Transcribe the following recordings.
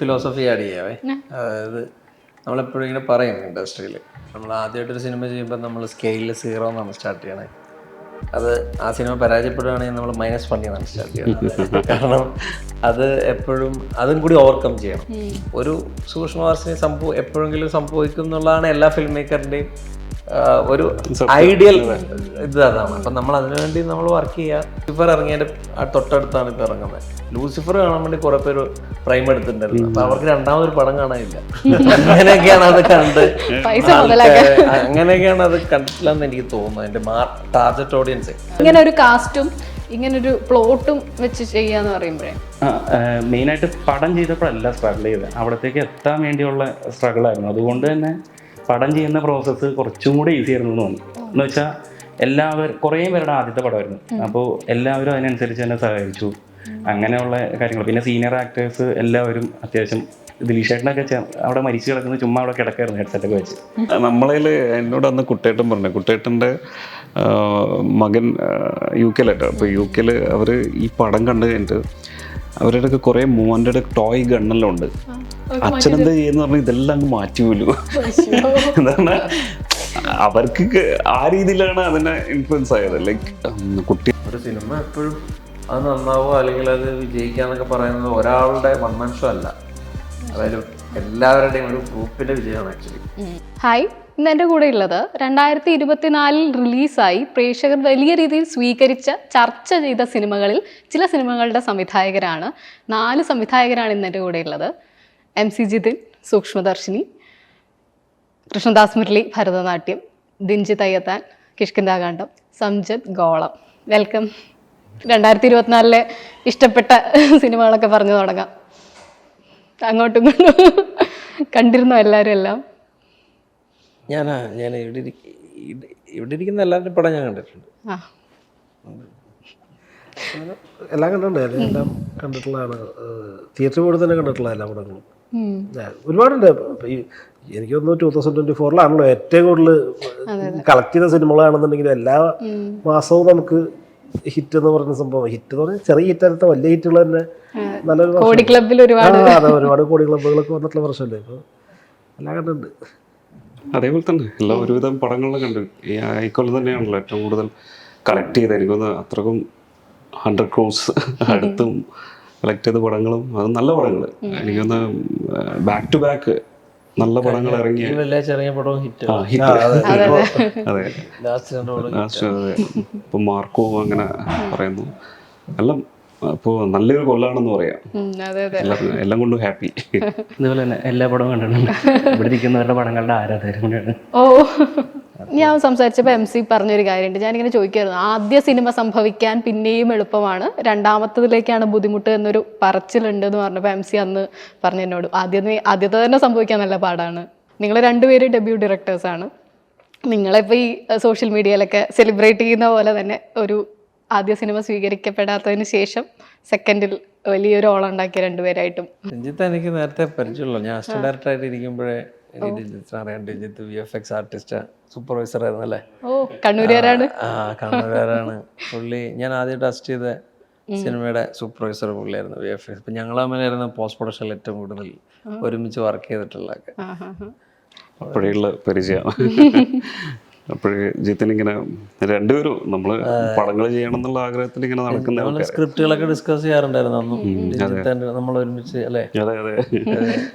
Philosophy add ചെയ്യാവേ. അതായത് നമ്മളെപ്പോഴും ഇങ്ങനെ പറയും ഇൻഡസ്ട്രിയിൽ, നമ്മൾ ആദ്യമായിട്ടൊരു സിനിമ ചെയ്യുമ്പോൾ നമ്മൾ സ്കെയിലിൽ 0 എന്നാണ് സ്റ്റാർട്ട് ചെയ്യണേ. അത് ആ സിനിമ പരാജയപ്പെടുകയാണെങ്കിൽ നമ്മൾ -1 എന്നാണ് സ്റ്റാർട്ട് ചെയ്യണം. കാരണം അത് എപ്പോഴും അതും കൂടി ഓവർകം ചെയ്യണം. ഒരു സൂക്ഷ്മവാസന എപ്പോഴെങ്കിലും സംഭവിക്കും എന്നുള്ളതാണ് എല്ലാ ഫിലിം മേക്കറിൻ്റെയും ഒരു ഐഡിയൽ ഇത് അതാണ്. അപ്പം നമ്മൾ അതിനുവേണ്ടി നമ്മൾ വർക്ക് ചെയ്യുക. ലൂസിഫർ ഇറങ്ങിയതിൻ്റെ തൊട്ടടുത്താണ് ഇത് ഇറങ്ങുന്നത്. ലൂസിഫർ കാണാൻ വേണ്ടി കുറെ പേര് പ്രൈം എടുത്തിട്ടുണ്ടായിരുന്നു. അപ്പൊ അവർക്ക് രണ്ടാമതൊരു പടം കാണാനില്ല. അങ്ങനെയൊക്കെയാണ് അത് കണ്ട് അങ്ങനെയൊക്കെയാണ് അത് കണ്ടിട്ടില്ലെന്ന് എനിക്ക് തോന്നുന്നു. എൻ്റെ ടാർഗറ്റ് ഓഡിയൻസ് ഇങ്ങനെ ഒരു കാസ്റ്റും ഇങ്ങനൊരു പ്ലോട്ടും വെച്ച് ചെയ്യാന്ന് പറയുമ്പോഴേ മെയിനായിട്ട് പടം ചെയ്തപ്പോഴല്ല സ്ട്രഗിൾ ചെയ്തത്, അവിടത്തേക്ക് എത്താൻ വേണ്ടിയുള്ള സ്ട്രഗിൾ ആയിരുന്നു. അതുകൊണ്ട് തന്നെ പടം ചെയ്യുന്ന പ്രോസസ്സ് കുറച്ചും കൂടെ ഈസി ആയിരുന്നു എന്ന് തോന്നുന്നു. എന്ന് വെച്ചാൽ കുറേ പേരുടെ ആദ്യത്തെ പടമായിരുന്നു. അപ്പോൾ എല്ലാവരും അതിനനുസരിച്ച് തന്നെ സഹായിച്ചു. അങ്ങനെയുള്ള കാര്യങ്ങൾ. പിന്നെ സീനിയർ ആക്ടേഴ്സ് എല്ലാവരും അത്യാവശ്യം ദിലീഷേട്ടനൊക്കെ അവിടെ മരിച്ചു കിടക്കുന്നത് ചുമ്മാ അവിടെ കിടക്കായിരുന്നു ഹെഡ്സെറ്റൊക്കെ വെച്ച്. നമ്മളതിൽ എന്നോട് അന്ന് കുട്ടേട്ടൻ പറഞ്ഞു, കുട്ടേട്ടൻ്റെ മകൻ UK അപ്പോൾ UK അവർ ഈ പടം കണ്ടു കഴിഞ്ഞിട്ട് അവരുടെയൊക്കെ കുറേ മോൻ്റെ ടോയ് ഗണ്ണെല്ലാം ഉണ്ട്. അച്ഛനെന്താ ചെയ്യുന്ന പറഞ്ഞാൽ ഇതെല്ലാം അങ്ങ് മാറ്റി പോലും. എന്താണ് അവർക്ക് ആ രീതിയിലാണ് അതിനെ ഇൻഫ്ലുവൻസ് ആയത്. ലൈക്ക് കുട്ടി ഒരു സിനിമ എപ്പോഴും അത് നന്നാവോ അല്ലെങ്കിൽ അത് വിജയിക്കാന്നൊക്കെ പറയുന്നത് ഒരാളുടെ വൺ ഷോ അല്ല, അതായത് എല്ലാവരുടെയും ഒരു ഗ്രൂപ്പിന്റെ വിജയമാണ് ആക്ച്വലി. ഹായ്, ഇന്ന് എൻ്റെ കൂടെ ഉള്ളത് 2024 റിലീസായി പ്രേക്ഷകർ വലിയ രീതിയിൽ സ്വീകരിച്ച ചർച്ച ചെയ്ത സിനിമകളിൽ ചില സിനിമകളുടെ സംവിധായകരാണ്. 4 സംവിധായകരാണ് ഇന്ന് എൻ്റെ കൂടെ ഉള്ളത്. MC ജിതിൻ, സൂക്ഷ്മദർശിനി, കൃഷ്ണദാസ് മുരളി ഭരതനാട്യം, ദിൻജിത്ത് അയ്യത്താൻ കിഷ്കിന്ധാകാന്ഡം, സംജത് ഗോളം. വെൽക്കം. 2024 ഇഷ്ടപ്പെട്ട സിനിമകളൊക്കെ പറഞ്ഞു തുടങ്ങാം. അങ്ങോട്ടും ഇങ്ങോട്ടും കണ്ടിരുന്നോ എല്ലാവരും എല്ലാം? ഞാൻ ഇവിടെ ഇരിക്കുന്ന എല്ലാവരുടെയും പടം ഞാൻ കണ്ടിട്ടുണ്ട്. എല്ലാം കണ്ടിട്ടുണ്ട്. എല്ലാം കണ്ടിട്ടുള്ളതാണ്. തിയേറ്ററിൽ പോയി തന്നെ കണ്ടിട്ടുള്ള എല്ലാ പടങ്ങളും ഒരുപാടുണ്ട്. എനിക്ക് തോന്നുന്നു 2024 ഏറ്റവും കൂടുതൽ കളക്ട് ചെയ്ത സിനിമകളാണെന്നുണ്ടെങ്കിൽ എല്ലാ മാസവും നമുക്ക് ഹിറ്റ് എന്ന് പറയുന്ന സംഭവം, ഹിറ്റ് എന്ന് പറഞ്ഞാൽ ചെറിയ ഹിറ്റായിട്ട് വലിയ ഹിറ്റുകൾ തന്നെ നല്ലൊരു കോടി ക്ലബിൽ ഒരുപാട് കോടി ക്ലബുകളൊക്കെ വന്നിട്ടുള്ള വർഷമല്ലേ. ഇപ്പോൾ എല്ലാം കണ്ടിട്ടുണ്ട്. അതേപോലെ തന്നെ എല്ലാ ഒരുവിധം പടങ്ങളിലും കണ്ടു. ഈ ഇക്കൊല്ലം തന്നെയാണല്ലോ ഏറ്റവും കൂടുതൽ കളക്ട് ചെയ്ത്. എനിക്കൊന്ന് അത്രക്കും 100 crores അടുത്തും കളക്ട് ചെയ്ത പടങ്ങളും അത് നല്ല പടങ്ങൾ. എനിക്കൊന്ന് ബാക്ക് ടു ബാക്ക് നല്ല പടങ്ങൾ ഇറങ്ങിയ ചെറിയ പടവും ഹിറ്റ്. അതെ, ഇപ്പൊ മാർക്കോ അങ്ങനെ പറയുന്നു. എല്ലാം ഇപ്പോൾ നല്ലൊരു കൊല്ലാണെന്ന് പറയാം. എല്ലാം കൊണ്ടും ഹാപ്പി. ഇതുപോലെ തന്നെ എല്ലാ പടവും കണ്ടിട്ടുണ്ട്. ഇവിടെ ഇരിക്കുന്നവരുടെ പടങ്ങളുടെ ആരാധകരും കൂടെയാണ്. ഓ, ഞാൻ സംസാരിച്ചപ്പോൾ MC പറഞ്ഞൊരു കാര്യമുണ്ട്. ഞാനിങ്ങനെ ചോദിക്കായിരുന്നു, ആദ്യ സിനിമ സംഭവിക്കാൻ പിന്നെയും എളുപ്പമാണ്, രണ്ടാമത്തതിലേക്കാണ് ബുദ്ധിമുട്ട് എന്നൊരു പറച്ചിലുണ്ട് എന്ന് പറഞ്ഞപ്പോൾ MC അന്ന് പറഞ്ഞു എന്നോട്, ആദ്യത്തെ തന്നെ സംഭവിക്കാൻ നല്ല പാടാണ്. നിങ്ങൾ രണ്ടുപേരും ഡെബ്യൂ ഡയറക്ടേഴ്സാണ്. നിങ്ങളിപ്പോൾ ഈ സോഷ്യൽ മീഡിയയിലൊക്കെ സെലിബ്രേറ്റ് ചെയ്യുന്ന പോലെ തന്നെ ഒരു ആദ്യ സിനിമ സ്വീകരിക്കപ്പെടാത്തതിന് ശേഷം സെക്കൻഡിൽ വലിയൊരു ഓളുണ്ടാക്കിയ രണ്ടുപേരായിട്ടും. രഞ്ജിത്ത് എനിക്ക് നേരത്തെ പരിചയമുള്ളൂ. ഞാൻ അസിസ്റ്റന്റ് ഡയറക്ടർ ആയിട്ട് ഇരിക്കുമ്പോഴേ എനിക്ക് രഞ്ജിത്തിനെ അറിയാം. രഞ്ജിത്ത് VFX ആർട്ടിസ്റ്റ് സൂപ്പർവൈസർ ആയിരുന്നു അല്ലേ? ഓ, കണ്ണൂരുകാരാണ്. കണ്ണൂരുകാരാണ് പുള്ളി. ഞാൻ ആദ്യമായിട്ട് അസിസ്റ്റ് ചെയ്ത സിനിമയുടെ സൂപ്പർവൈസർ പുള്ളിയായിരുന്നു, VFX. ഇപ്പം ഞങ്ങൾ തമ്മിലായിരുന്നു പോസ്റ്റ് പ്രൊഡക്ഷനിൽ ഏറ്റവും കൂടുതൽ ഒരുമിച്ച് വർക്ക് ചെയ്തിട്ടുള്ളതൊക്കെ. അപ്പോഴുള്ള പരിചയമാണ്. അപ്പോഴേ ജിത്തിന് ഇങ്ങനെ രണ്ടുപേരും നമ്മള് പടങ്ങൾ ചെയ്യണം എന്നുള്ള ആഗ്രഹത്തിൽ ഇങ്ങനെ നടക്കുന്ന സ്ക്രിപ്റ്റുകളൊക്കെ ഡിസ്കസ് ചെയ്യാറുണ്ടായിരുന്നു അന്നും നമ്മൾ ഒരുമിച്ച് അല്ലേ?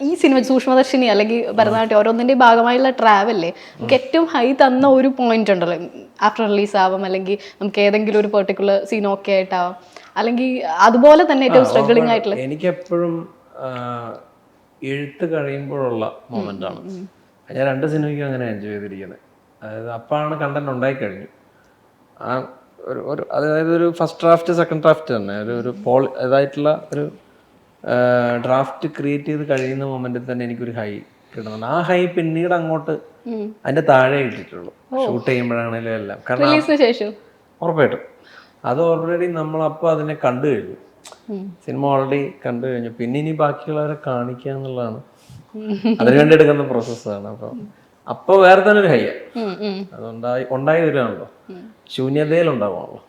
ഈ സിനിമ സൂക്ഷ്മദർശിനി അല്ലെങ്കിൽ ഭരതനാട്യം ഓരോന്നിന്റെ ഭാഗമായുള്ള ട്രാവലേ നമുക്ക് ഏറ്റവും ഹൈ തന്ന ഒരു പോയിന്റ് ഉണ്ടല്ലോ, ആഫ്റ്റർ റിലീസ് ആവാം, അല്ലെങ്കിൽ നമുക്ക് ഏതെങ്കിലും ഒരു പെർട്ടിക്കുലർ സീൻ ഓക്കെ ആയിട്ടാവാം, അല്ലെങ്കിൽ അതുപോലെ തന്നെ ഏറ്റവും സ്ട്രഗിളിംഗ് ആയിട്ടുള്ള. എനിക്കെപ്പോഴും എഴുത്ത് കഴിയുമ്പോഴുള്ള മൊമെന്റ് ആണ്. ഞാൻ 2 സിനിമയ്ക്കും അങ്ങനെ എൻജോയ് ചെയ്തിരിക്കുന്നത്. അതായത് അപ്പോഴാണ് കണ്ടന്റ് ഉണ്ടായി കഴിഞ്ഞു. ആ ഒരു അതായത് ഒരു ഫസ്റ്റ് ഡ്രാഫ്റ്റ് സെക്കൻഡ് ഡ്രാഫ്റ്റ് തന്നെ ഒരു ഇതായിട്ടുള്ള ഒരു ഡ്രാഫ്റ്റ് ക്രിയേറ്റ് ചെയ്ത് കഴിയുന്ന മൊമെന്റിൽ തന്നെ എനിക്കൊരു ഹൈ കിട്ടുന്നുണ്ട്. ആ ഹൈ പിന്നീട് അങ്ങോട്ട് അതിന്റെ താഴെ കിട്ടിയിട്ടുള്ളൂ, ഷൂട്ട് ചെയ്യുമ്പോഴാണെങ്കിലും എല്ലാം. കാരണം ഉറപ്പായിട്ടും അത് ഓൾറെഡി നമ്മളപ്പോൾ അതിനെ കണ്ടു കഴിഞ്ഞു, സിനിമ ഓൾറെഡി കണ്ടു കഴിഞ്ഞു. പിന്നെ ഇനി ബാക്കിയുള്ളവരെ കാണിക്കുക എന്നുള്ളതാണ് അതിന് വേണ്ടി എടുക്കുന്ന പ്രോസസ്സാണ്. അപ്പോൾ വേറെ തന്നെ ഒരു ഹൈയ അതുണ്ടായി വരികയാണല്ലോ, ശൂന്യതയിലുണ്ടാവുകയാണല്ലോ.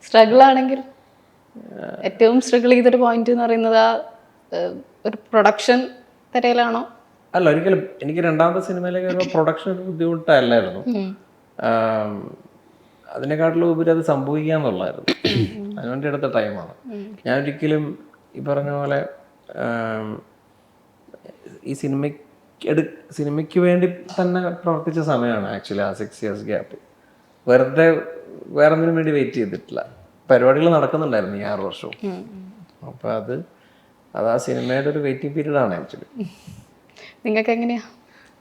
സ്ട്രഗിൾ ആണെങ്കിൽ ഏറ്റവും സ്ട്രഗിൾ ചെയ്തൊരു പോയിന്റ് എന്ന് പറയുന്നത് ഒരു പ്രൊഡക്ഷൻ തിരയിലാണോ? അല്ല, ഒരിക്കലും എനിക്ക് രണ്ടാമത്തെ സിനിമയിലേക്ക് വരുമ്പോൾ പ്രൊഡക്ഷൻ ഒരു ബുദ്ധിമുട്ടല്ലായിരുന്നു. അതിനെക്കാട്ടിലും ഉപരി അത് സംഭവിക്കുക എന്നുള്ളതായിരുന്നു. അതിനുവേണ്ടി എടുത്ത ടൈമാണ്. ഞാൻ ഒരിക്കലും ഈ പറഞ്ഞ പോലെ ഈ സിനിമയ്ക്ക് വേണ്ടി തന്നെ പ്രവർത്തിച്ച സമയമാണ് ആക്ച്വലി ആ 6 years ഗ്യാപ്പ്. വെറുതെ വേറെ ഒന്നിനും വേണ്ടി വെയിറ്റ് ചെയ്തിട്ടില്ല. പരിപാടികൾ നടക്കുന്നുണ്ടായിരുന്നു ഈ 6 വർഷവും. അപ്പോൾ അത് ആ സിനിമയുടെ ഒരു വെയിറ്റിംഗ് പീരീഡാണ് ആക്ച്വലി. നിങ്ങൾക്ക് എങ്ങനെയാ?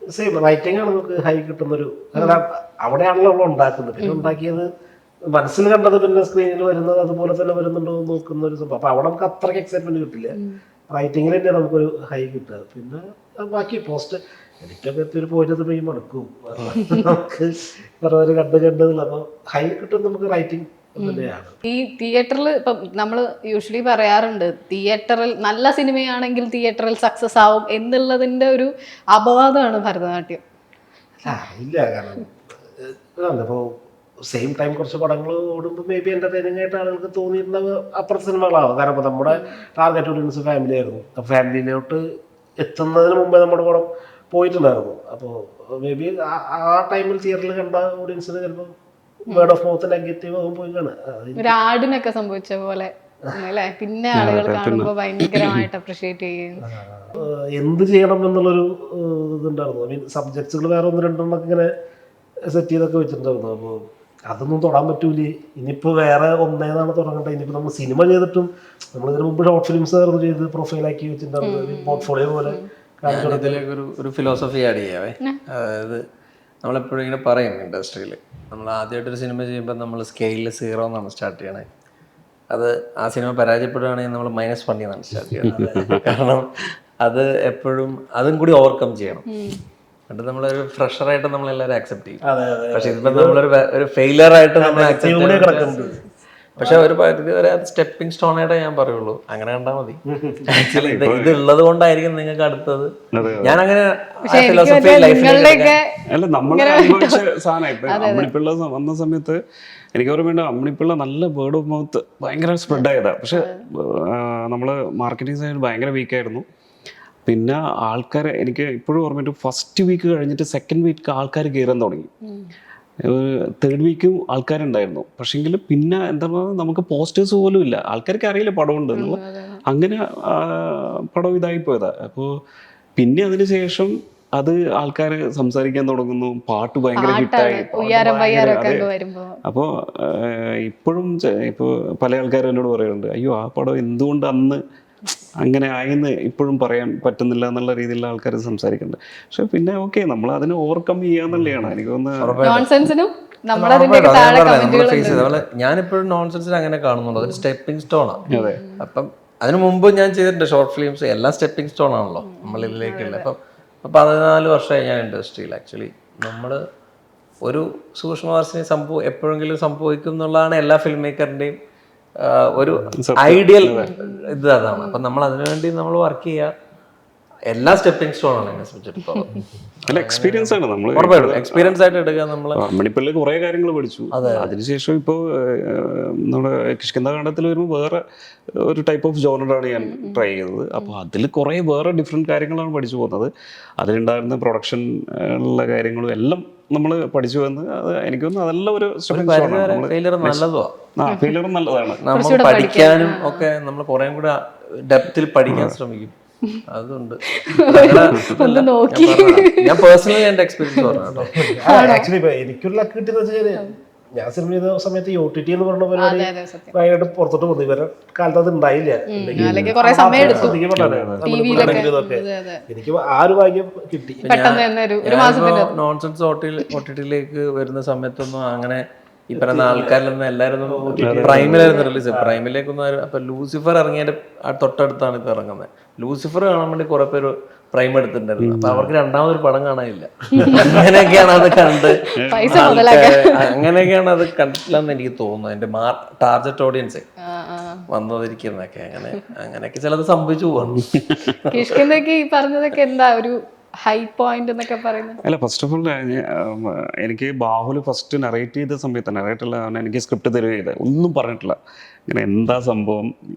സെയിം റൈറ്റിംഗ് ആണ് നമുക്ക് ഹൈ കിട്ടുന്നൊരു, കാരണം അവിടെയാണല്ലോ നമ്മൾ ഉണ്ടാക്കുന്നത്. പിന്നെ ഉണ്ടാക്കിയത് മനസ്സിൽ കണ്ടത് പിന്നെ സ്ക്രീനിൽ വരുന്നത് അതുപോലെ തന്നെ വരുന്നുണ്ടോ എന്ന് നോക്കുന്ന ഒരു സംഭവം. അപ്പൊ അവിടെ നമുക്ക് അത്രയ്ക്ക് എക്സൈറ്റ്മെന്റ് കിട്ടില്ല. റൈറ്റിംഗിൽ തന്നെ നമുക്കൊരു ഹൈ കിട്ടുക. പിന്നെ ബാക്കി പോസ്റ്റ് എനിക്കൊക്കെ ഒരു പോയിന്റ് പോയി മടുക്കും നമുക്ക് പറഞ്ഞ കണ്ടതില്ല. അപ്പൊ ഹൈ കിട്ടും നമുക്ക് റൈറ്റിംഗ് തന്നെയാണ്. ഈ തിയേറ്ററിൽ ഇപ്പം നമ്മൾ യൂഷ്വലി പറയാറുണ്ട്, തിയേറ്ററിൽ നല്ല സിനിമയാണെങ്കിൽ തിയേറ്ററിൽ സക്സസ് ആവും എന്നുള്ളതിന്റെ ഒരു അപവാദമാണ് ഭരതനാട്യം. ഇല്ല, കാരണം ഇപ്പോൾ സെയിം ടൈം കുറച്ച് പടങ്ങൾ ഓടുമ്പോൾ മേ ബി എൻ്റർടൈനിങ് ആയിട്ട് ആളുകൾക്ക് തോന്നിയിരുന്ന അപ്പുറത്തെ സിനിമകളാവും. കാരണം ഇപ്പോൾ നമ്മുടെ ടാർഗറ്റ് ഓഡിയൻസ് ഫാമിലി ആയിരുന്നു. അപ്പോൾ ഫാമിലിയിലോട്ട് എത്തുന്നതിന് മുമ്പേ നമ്മുടെ പടം പോയിട്ടുണ്ടായിരുന്നു. അപ്പോൾ മേ ബി ആ ടൈമിൽ തിയേറ്ററിൽ കണ്ട ഓഡിയൻസിന് ചിലപ്പോൾ വേർഡ് ഓഫ് മൗത്ത് നെഗറ്റീവ് ആകും പോയി കാണുക. ഒരു ആടിനൊക്കെ സംഭവിച്ച പോലെ അല്ലേ? പിന്നെ ആളുകൾ കാണുമ്പോൾ ഭയങ്കരമായിട്ട് അപ്രിഷിയേറ്റ് ചെയ്യുന്നു. എന്ത് ചെയ്യണം എന്നുള്ളൊരു ഇതുണ്ടായിരുന്നു. ഐ മീൻ സബ്ജക്ട്സുകൾ വേറെ 1-2 ഇങ്ങനെ സെറ്റ് ചെയ്തൊക്കെ വെച്ചിട്ടുണ്ടായിരുന്നു. അപ്പോൾ അതൊന്നും തൊടാൻ പറ്റൂലേ. ഇനിയിപ്പോൾ വേറെ ഒന്നേതാണ് തുടങ്ങേണ്ടത്. ഇനിയിപ്പോൾ നമ്മൾ സിനിമ ചെയ്തിട്ടും നമ്മളിതിന് മുമ്പ് ഷോർട്ട് ഫിലിംസ് ആയിരുന്നു ചെയ്ത് പ്രൊഫൈലാക്കി വെച്ചിട്ടുണ്ടായിരുന്നു, പോർട്ട്ഫോളിയോ പോലെ. ഇതിലേക്ക് ഒരു ഫിലോസഫി ആഡ് ചെയ്യാവേ. അതായത് നമ്മളെപ്പോഴും ഇങ്ങനെ പറയും ഇൻഡസ്ട്രിയിൽ, നമ്മൾ ആദ്യമായിട്ടൊരു സിനിമ ചെയ്യുമ്പോൾ നമ്മൾ സ്കെയിലിൽ 0 എന്നാണ് സ്റ്റാർട്ട് ചെയ്യണേ. അത് ആ സിനിമ പരാജയപ്പെടുകയാണെങ്കിൽ നമ്മൾ -1 എന്നാണ് സ്റ്റാർട്ട് ചെയ്യണം. കാരണം അത് എപ്പോഴും അതും കൂടി ഓവർകം ചെയ്യണം. എന്നിട്ട് നമ്മളൊരു ഫ്രഷറായിട്ട് നമ്മളെല്ലാവരും ആക്സെപ്റ്റ് ചെയ്യും. പക്ഷെ ഇതിപ്പോൾ നമ്മളൊരു ഫെയിലിയർ ആയിട്ട് നമ്മൾ ആക്സെപ്റ്റ് ചെയ്യും. പക്ഷെ ഒരു പരിധി വരെ അത് സ്റ്റെപ്പിംഗ് സ്റ്റോൺ ആയിട്ടേ ഞാൻ പറയുള്ളൂ. അങ്ങനെ കണ്ടാൽ മതി. ആക്ച്വലി ഇത് ഉള്ളത് കൊണ്ടായിരിക്കും നിങ്ങൾക്ക് അടുത്തത്. ഞാൻ അങ്ങനെ അല്ല, നമ്മൾ അനുഭവിച്ച സാധനം. ഇപ്പൊ അമ്മിണിപ്പിള്ള വന്ന സമയത്ത് എനിക്ക് ഓർമ്മയുണ്ട്, അമ്മിണിപ്പിള്ള നല്ല വേർഡ് ഓഫ് മൗത്ത് ഭയങ്കര സ്പ്രെഡ് ആയതാ. പക്ഷെ നമ്മള് മാർക്കറ്റിംഗ് സൈഡ് ഭയങ്കര വീക്കായിരുന്നു. പിന്നെ ആൾക്കാർ, എനിക്ക് ഇപ്പോഴും ഓർമ്മയുണ്ട്, ഫസ്റ്റ് വീക്ക് കഴിഞ്ഞിട്ട് സെക്കൻഡ് വീക്ക് ആൾക്കാർ കയറാൻ തുടങ്ങി. 3rd വീക്കും ആൾക്കാരുണ്ടായിരുന്നു. പക്ഷെങ്കിൽ പിന്നെ എന്താ പറയുക, നമുക്ക് പോസ്റ്റേഴ്സ് പോലും ഇല്ല. ആൾക്കാർക്ക് അറിയില്ല പടമുണ്ട് എന്നുള്ള. അങ്ങനെ പടം ഇതായി പോയതാ. അപ്പോൾ പിന്നെ അതിന് ശേഷം അത് ആൾക്കാർ സംസാരിക്കാൻ തുടങ്ങുന്നു. പാട്ട് ഭയങ്കര ഹിറ്റായി. അപ്പോൾ ഇപ്പോഴും ഇപ്പോൾ പല ആൾക്കാരും എന്നോട് പറയുന്നുണ്ട്, അയ്യോ ആ പടം എന്തുകൊണ്ട് അന്ന് അങ്ങനെ ആയെന്ന് ഇപ്പോഴും പറയാൻ പറ്റുന്നില്ല എന്നുള്ള രീതിയിലുള്ള ആൾക്കാർ സംസാരിക്കുന്നുണ്ട്. പക്ഷെ പിന്നെ ഓക്കെ, നമ്മൾ അതിനെ ഓവർകം ചെയ്യാന്നുള്ളതാണ് എനിക്ക് തോന്നുന്നത്. ഞാനിപ്പോഴും നോൺസെൻസിൽ അങ്ങനെ കാണുന്നുണ്ട്. അതൊരു സ്റ്റെപ്പിംഗ് സ്റ്റോൺ ആണ്. അപ്പം അതിനു മുമ്പ് ഞാൻ ചെയ്തിട്ടുണ്ട് ഷോർട്ട് ഫിലിംസ്. എല്ലാം സ്റ്റെപ്പിംഗ് സ്റ്റോൺ ആണല്ലോ നമ്മളിതിലേക്കുള്ള. അപ്പം 14 വർഷമായി ഞാൻ ഇൻഡസ്ട്രിയിൽ. ആക്ച്വലി നമ്മൾ ഒരു സൂക്ഷ്മവാസന എപ്പോഴെങ്കിലും സംഭവിക്കും എന്നുള്ളതാണ് എല്ലാ ഫിലിം മേക്കറിൻ്റെയും ഒരു ഐഡിയൽ ഇത് അതാണ്. അപ്പം നമ്മൾ അതിനുവേണ്ടി നമ്മൾ വർക്ക് ചെയ്യുക. എല്ലാ സ്റ്റെപ്പിംഗ് സ്റ്റോൺ ആണ് എന്നെ സംബന്ധിച്ചിടത്തോളം. അല്ല, എക്സ്പീരിയൻസ് ആണ്. നമ്മൾ എക്സ്പീരിയൻസ് ആയിട്ട് എടുക്കുക. നമ്മൾ മണിപ്പള്ളിൽ കുറെ കാര്യങ്ങൾ പഠിച്ചു. അതിനുശേഷം ഇപ്പോൾ നമ്മുടെ കിഷ്കിന്ധാകാന്ഡത്തിൽ വരുമ്പോൾ വേറെ ഒരു ടൈപ്പ് ഓഫ് ജോണറാണ് ഞാൻ ട്രൈ ചെയ്തത്. അപ്പോൾ അതിൽ കുറേ വേറെ ഡിഫറെൻറ്റ് കാര്യങ്ങളാണ് പഠിച്ചു പോകുന്നത്. അതിലുണ്ടായിരുന്ന പ്രൊഡക്ഷൻ ഉള്ള കാര്യങ്ങളും എല്ലാം നമ്മൾ പഠിച്ചു വന്ന് എനിക്ക് തോന്നുന്നു അതെല്ലാം ഒരു ഫെയിലിയർ നല്ലതോ ഫെയിലിയർ നല്ലതാണ്. നമ്മൾ പഠിക്കാനും ഒക്കെ നമ്മൾ കുറേ കൂടെ ഡെപ്തിൽ പഠിക്കാൻ ശ്രമിക്കും. അതുണ്ട്. ഞാൻ പേഴ്സണലി എന്റെ എക്സ്പീരിയൻസ് പറഞ്ഞു. ആക്ച്വലി എനിക്കൊരു ലക്ക് കിട്ടിയെന്ന് വെച്ചാൽ ഞാൻ സിനിമ ചെയ്ത സമയത്ത് OTT എന്ന് പറഞ്ഞ പരിപാടി ഭയങ്കരമായിട്ട് പുറത്തോട്ട് വന്നു. ഇവരെ കാലത്ത് അത് ഉണ്ടായില്ല. എനിക്ക് ആ ഒരു ഭാഗ്യം കിട്ടി. നോൺസെൻസ് OTT-ലേക്ക് വരുന്ന സമയത്തൊന്നും അങ്ങനെ ഈ പറയുന്ന ആൾക്കാരിലൊന്നും എല്ലാവരും പ്രൈമിലായിരുന്നു റിലീസ്. പ്രൈമിലേക്കൊന്നും അപ്പൊ ലൂസിഫർ ഇറങ്ങിയതിന്റെ തൊട്ടടുത്താണ് ഇത് ഇറങ്ങുന്നത്. ലൂസിഫർ കാണാൻ വേണ്ടി കുറെ പേര് പ്രൈം എടുത്തിട്ടുണ്ടായിരുന്നു. അപ്പൊ അവർക്ക് രണ്ടാമതൊരു പടം കാണാനില്ല. അങ്ങനെയൊക്കെയാണ് അത് അങ്ങനെയൊക്കെയാണ് അത് കണ്ടിട്ടില്ലെന്ന് എനിക്ക് തോന്നുന്നു. എന്റെ ടാർഗറ്റ് ഓഡിയൻസ് വന്നതിരിക്കുന്നതൊക്കെ അങ്ങനെയൊക്കെ ചിലത് സംഭവിച്ചു പോവാണ്. പറഞ്ഞതൊക്കെ എന്താ ഒരു ഹൈ പോയിന്റ് എന്നൊക്കെ പറയുന്നത്? അല്ല, ഫസ്റ്റ് ഓഫ് ഓൾ എനിക്ക് ബാഹുല് ഫസ്റ്റ് നറേറ്റ് ചെയ്ത സമയത്ത്, നറേറ്റല്ല, എനിക്ക് സ്ക്രിപ്റ്റ് തരുക ചെയ്തത്, ഒന്നും പറഞ്ഞിട്ടില്ല. ഇങ്ങനെ എന്താ സംഭവം,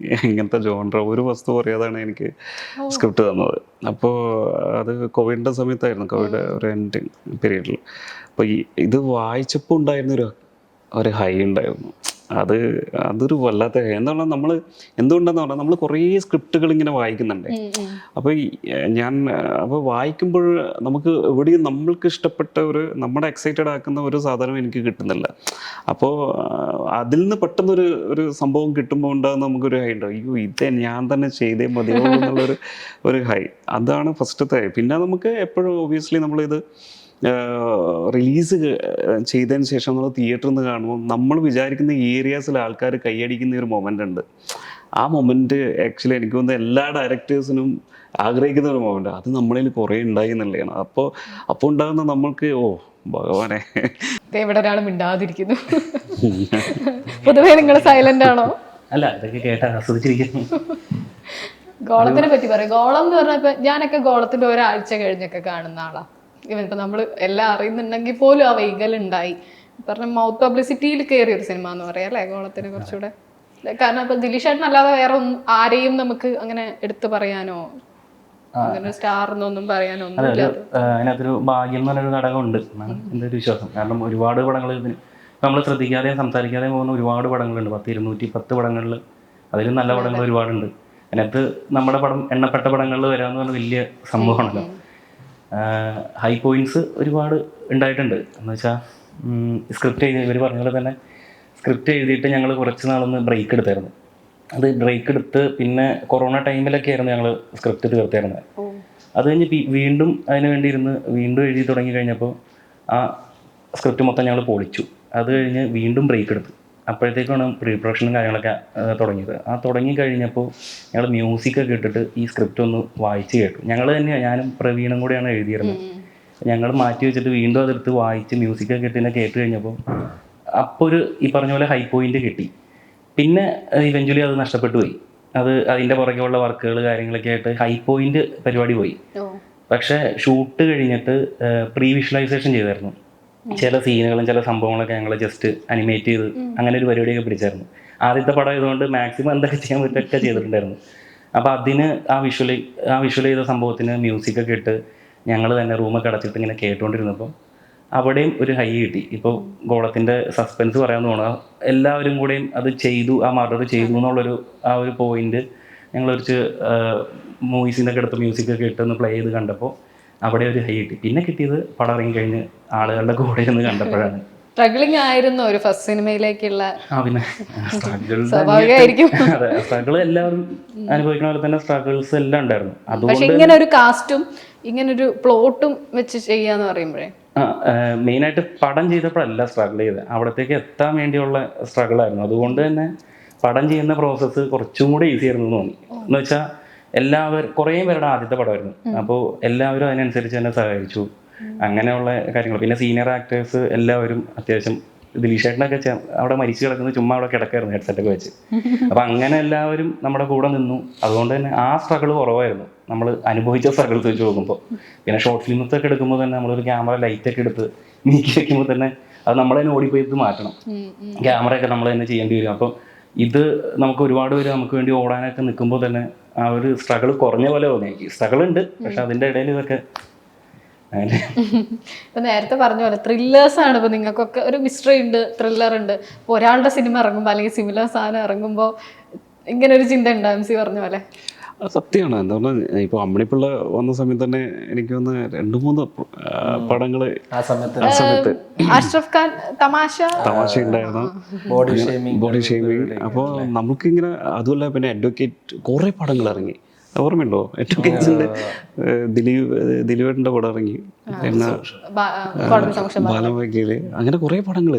ഇങ്ങനത്തെ ജോൺറ ഒരു വസ്തു പറയാതാണ് എനിക്ക് സ്ക്രിപ്റ്റ് തന്നത്. അപ്പോൾ അത് കോവിഡിൻ്റെ സമയത്തായിരുന്നു, കോവിഡ് ഒരു എൻഡ് പീരീഡിൽ. അപ്പോൾ ഇത് വായിച്ചപ്പോൾ ഉണ്ടായിരുന്നൊരു ഹൈ ഉണ്ടായിരുന്നു. അതൊരു വല്ലാത്ത എന്താ പറഞ്ഞാൽ നമ്മൾ എന്തുകൊണ്ടെന്ന് പറഞ്ഞാൽ നമ്മൾ കുറേ സ്ക്രിപ്റ്റുകൾ ഇങ്ങനെ വായിക്കുന്നുണ്ട്. അപ്പോൾ അപ്പോൾ വായിക്കുമ്പോൾ നമുക്ക് എവിടെയും നമ്മൾക്ക് ഇഷ്ടപ്പെട്ട നമ്മുടെ എക്സൈറ്റഡ് ആക്കുന്ന ഒരു സാധനം എനിക്ക് കിട്ടുന്നില്ല. അപ്പോൾ അതിൽ നിന്ന് പെട്ടെന്നൊരു സംഭവം കിട്ടുമ്പോൾ ഉണ്ടാകുന്ന നമുക്കൊരു ഹൈ ഉണ്ടാവും. അയ്യോ ഇത് ഞാൻ തന്നെ ചെയ്തേ മതിയാവും എന്നുള്ളൊരു ഹൈ. അതാണ് ഫസ്റ്റത്തെ ഹൈ. പിന്നെ നമുക്ക് എപ്പോഴും ഒബ്വിയസ്ലി നമ്മളിത് റിലീസ് ചെയ്തതിന് ശേഷം നമ്മൾ തിയേറ്ററിൽ നിന്ന് കാണുമ്പോൾ നമ്മൾ വിചാരിക്കുന്ന ഏരിയാസിൽ ആൾക്കാർ കൈയടിക്കുന്ന ഒരു മൊമെൻ്റ് ഉണ്ട്. ആ മൊമെൻ്റ് ആക്ച്വലി എനിക്ക് തോന്നുന്നു എല്ലാ ഡയറക്ടേഴ്സിനും ആഗ്രഹിക്കുന്ന ഒരു മൊമെൻ്റ്. അത് നമ്മളിൽ കുറേ ഉണ്ടായി എന്നുള്ളതാണ്. അപ്പോൾ ഉണ്ടാകുന്ന നമ്മൾക്ക് ഭഗവാനെ ഇവിടെ ഒരാൾ മിണ്ടാതിരിക്കുന്നു. പൊതുവേ നിങ്ങൾ സൈലന്റ് ആണോ? അല്ല, ഇതൊക്കെ കേട്ട് ആസ്വദിച്ചിരിക്കുന്നു. ഗോളത്തിനെ പറ്റി പറയും. ഗോളം എന്ന് പറഞ്ഞപ്പോ ഞാനൊക്കെ ഗോളത്തിന്റെ ഒരാഴ്ച കഴിഞ്ഞൊക്കെ കാണുന്ന ആളാ. ഇവനിപ്പോ നമ്മൾ എല്ലാം അറിയുന്നുണ്ടെങ്കിൽ പോലും ആ വൈകലുണ്ടായി. പറഞ്ഞ മൗത്ത് പബ്ലിസിറ്റിയിൽ കയറിയ ഒരു സിനിമ എന്ന് പറയാം അല്ലേ ഗോളത്തിനെ കുറച്ചുകൂടെ. കാരണം ഇപ്പൊ ദിലീഷേട്ടനല്ലാതെ വേറെ ആരെയും നമുക്ക് അങ്ങനെ എടുത്തു പറയാനോ അങ്ങനെ സ്റ്റാർ എന്നൊന്നും പറയാനോ ഒന്നും ഇല്ല. അതിനകത്തൊരു ഭാഗ്യം എന്ന് പറഞ്ഞൊരു ഘടകമുണ്ട് എന്നാണ് എൻ്റെ ഒരു വിശ്വാസം. കാരണം ഒരുപാട് പടങ്ങൾ ഇതിന് നമ്മൾ ശ്രദ്ധിക്കാതെയും സംസാരിക്കാതെയും പോകുന്ന ഒരുപാട് പടങ്ങളുണ്ട്. 210 പടങ്ങളിൽ അതിലും നല്ല പടങ്ങൾ ഒരുപാടുണ്ട്. അതിനകത്ത് നമ്മുടെ പടം എണ്ണപ്പെട്ട പടങ്ങളിൽ വരാമെന്ന് പറഞ്ഞ വലിയ സംഭവമാണല്ലോ. ഹൈ പോയിന്റ്സ് ഒരുപാട് ഉണ്ടായിട്ടുണ്ട്. എന്ന് വെച്ചാൽ സ്ക്രിപ്റ്റ് ഇവർ പറഞ്ഞ പോലെ തന്നെ സ്ക്രിപ്റ്റ് എഴുതിയിട്ട് ഞങ്ങൾ കുറച്ച് നാളൊന്ന് ബ്രേക്ക് എടുത്തായിരുന്നു. അത് ബ്രേക്ക് എടുത്ത് പിന്നെ കൊറോണ ടൈമിലൊക്കെ ആയിരുന്നു ഞങ്ങൾ സ്ക്രിപ്റ്റ് തീർത്തായിരുന്നത്. അത് കഴിഞ്ഞ് വീണ്ടും അതിന് വേണ്ടി വീണ്ടും എഴുതി തുടങ്ങി കഴിഞ്ഞപ്പോൾ ആ സ്ക്രിപ്റ്റ് മൊത്തം ഞങ്ങൾ പൊളിച്ചു. അത് കഴിഞ്ഞ് വീണ്ടും ബ്രേക്ക് എടുത്തു. അപ്പോഴത്തേക്കാണ് പ്രീ പ്രൊഡക്ഷനും കാര്യങ്ങളൊക്കെ തുടങ്ങിയത്. ആ തുടങ്ങി കഴിഞ്ഞപ്പോൾ ഞങ്ങൾ മ്യൂസിക്കൊക്കെ ഇട്ടിട്ട് ഈ സ്ക്രിപ്റ്റ് ഒന്ന് വായിച്ച് കേട്ടു. ഞങ്ങൾ തന്നെയാണ്, ഞാനും പ്രവീണും കൂടെയാണ് എഴുതിയിരുന്നത്. ഞങ്ങൾ മാറ്റി വെച്ചിട്ട് വീണ്ടും അതെടുത്ത് വായിച്ച് മ്യൂസിക്കൊക്കെ ഇട്ട് കേട്ട് കഴിഞ്ഞപ്പോൾ അപ്പോൾ ഈ പറഞ്ഞ പോലെ ഹൈ പോയിന്റ് കിട്ടി. പിന്നെ ഇവഞ്ച്വലി അത് നഷ്ടപ്പെട്ടു പോയി. അതിൻ്റെ പുറകെയുള്ള വർക്കുകൾ കാര്യങ്ങളൊക്കെ ആയിട്ട് ഹൈ പോയിന്റ് പരിപാടി പോയി. പക്ഷേ ഷൂട്ട് കഴിഞ്ഞിട്ട് പ്രീ വിഷ്വലൈസേഷൻ ചെയ്തായിരുന്നു. ചില സീനുകളും ചില സംഭവങ്ങളൊക്കെ ഞങ്ങൾ ജസ്റ്റ് അനിമേറ്റ് ചെയ്ത് അങ്ങനെ ഒരു പരിപാടിയൊക്കെ പിടിച്ചായിരുന്നു. ആദ്യത്തെ പടം ആയതുകൊണ്ട് മാക്സിമം എന്തൊക്കെ ചെയ്യാൻ പറ്റുമൊക്കെ ചെയ്തിട്ടുണ്ടായിരുന്നു. അപ്പോൾ അതിന് ആ വിഷ്വൽ ചെയ്ത സംഭവത്തിന് മ്യൂസിക്കൊക്കെ ഇട്ട് ഞങ്ങൾ തന്നെ റൂമൊക്കെ അടച്ചിട്ട് ഇങ്ങനെ കേട്ടുകൊണ്ടിരുന്നപ്പോൾ അവിടെയും ഒരു ഹൈ കിട്ടി. ഇപ്പോൾ ഗോളത്തിൻ്റെ സസ്പെൻസ് പറയാമെന്ന് തോന്നുക, എല്ലാവരും കൂടെയും അത് ചെയ്തു, ആ മർഡർ ചെയ്തു എന്നുള്ളൊരു ആ ഒരു പോയിന്റ് ഞങ്ങൾ കുറച്ച് മൂവീസിനൊക്കെ എടുത്ത് മ്യൂസിക്കൊക്കെ ഇട്ടൊന്ന് പ്ലേ ചെയ്ത് കണ്ടപ്പോൾ അവിടെ ഒരു ഹൈ കിട്ടി. പിന്നെ കിട്ടിയത് പടം ഇറങ്ങി കഴിഞ്ഞ് ആളുകളുടെ കൂടെ ഇരുന്ന് കണ്ടപ്പോഴാണ്. സ്ട്രഗ്ലിംഗ് ആയിരുന്നു ഒരു ഫസ്റ്റ് സിനിമയിലേക്കുള്ള. പിന്നെ സ്വാഭാവികമായിരിക്കും. അതെ, സ്ട്രഗിൾ എല്ലാവരും അനുഭവിക്കുന്ന പോലെ തന്നെ സ്ട്രഗിൾസ് എല്ലാം ഉണ്ടായിരുന്നു. പക്ഷെ ഇങ്ങനെ ഒരു കാസ്റ്റും ഇങ്ങനെ ഒരു പ്ലോട്ടും വെച്ച് ചെയ്യാന്ന് പറയുമ്പോഴേ മെയിനായിട്ട് പടം ചെയ്തപ്പോഴല്ല സ്ട്രഗിൾ ചെയ്തത്, അവിടത്തേക്ക് എത്താൻ വേണ്ടിയുള്ള സ്ട്രഗിളായിരുന്നു. അതുകൊണ്ട് തന്നെ പടം ചെയ്യുന്ന പ്രോസസ്സ് കുറച്ചും കൂടെ ഈസി ആയിരുന്നു എന്ന് തോന്നി. എന്ന് വെച്ചാൽ കുറേ പേരുടെ ആദ്യത്തെ പടമായിരുന്നു. അപ്പോൾ എല്ലാവരും അതിനനുസരിച്ച് തന്നെ സഹായിച്ചു, അങ്ങനെയുള്ള കാര്യങ്ങൾ. പിന്നെ സീനിയർ ആക്ടേഴ്സ് എല്ലാവരും അത്യാവശ്യം ദിലീഷേട്ടനൊക്കെ അവിടെ മരിച്ചു കിടക്കുന്നത് ചുമ്മാ അവിടെ കിടക്കായിരുന്നു ഹെഡ്സെറ്റൊക്കെ വെച്ച്. അപ്പം അങ്ങനെ എല്ലാവരും നമ്മുടെ കൂടെ നിന്നു. അതുകൊണ്ട് തന്നെ ആ സ്ട്രഗിൾ കുറവായിരുന്നു നമ്മൾ അനുഭവിച്ച സ്ട്രഗിൾസ് വെച്ച് നോക്കുമ്പോൾ. പിന്നെ ഷോർട്ട് ഫിലിംസൊക്കെ എടുക്കുമ്പോൾ തന്നെ നമ്മളൊരു ക്യാമറ ലൈറ്റൊക്കെ എടുത്ത് നീക്കി വെക്കുമ്പോൾ തന്നെ അത് നമ്മൾ തന്നെ ഓടിപ്പോയി മാറ്റണം, ക്യാമറയൊക്കെ നമ്മൾ തന്നെ ചെയ്യേണ്ടി വരും. അപ്പോൾ ഇത് നമുക്ക് ഒരുപാട് പേര് നമുക്ക് വേണ്ടി ഓടാനൊക്കെ നിൽക്കുമ്പോൾ തന്നെ ആ ഒരു സ്ട്രഗിൾ കുറഞ്ഞ പോലെ തോന്നി എനിക്ക്. സ്ട്രഗിൾ ഉണ്ട്, പക്ഷെ അതിൻ്റെ ഇടയിൽ ഇതൊക്കെ ഇപ്പൊ നേരത്തെ പറഞ്ഞ പോലെ ത്രില്ലേഴ്സ് ആണ്. ഇപ്പൊ നിങ്ങൾക്കൊക്കെ ഒരു മിസ്റ്ററി ഉണ്ട്, ത്രില്ലർ ഉണ്ട്. ഇപ്പൊ ഒരാളുടെ സിനിമ ഇറങ്ങുമ്പോൾ അല്ലെങ്കിൽ സിമിലർ സാധനം ഇറങ്ങുമ്പോൾ ഇങ്ങനെ ഒരു ചിന്ത ഉണ്ടാകും സി പറഞ്ഞ പോലെ. സത്യമാണ്. എന്താ പറഞ്ഞാൽ ഇപ്പോൾ അമ്മിണിപ്പിള്ള വന്ന സമയത്ത് തന്നെ എനിക്ക് വന്ന് 2-3 പടങ്ങള് ആ സമയത്ത് അഷ്റഫ് ഖാൻ തമാശ ഉണ്ടായിരുന്നു, ബോഡി ഷെയ്മിങ്. അപ്പോൾ നമുക്കിങ്ങനെ അതുമല്ല പിന്നെ അഡ്വക്കേറ്റ് കുറേ പടങ്ങൾ ഇറങ്ങി. ഓർമ്മയുണ്ടോ? അഡ്വക്കേറ്റ്സിൻ്റെ ദിലീപേട്ടൻ്റെ പടം ഇറങ്ങി, പിന്നെ ബാലവകയില്, അങ്ങനെ കുറേ പടങ്ങൾ.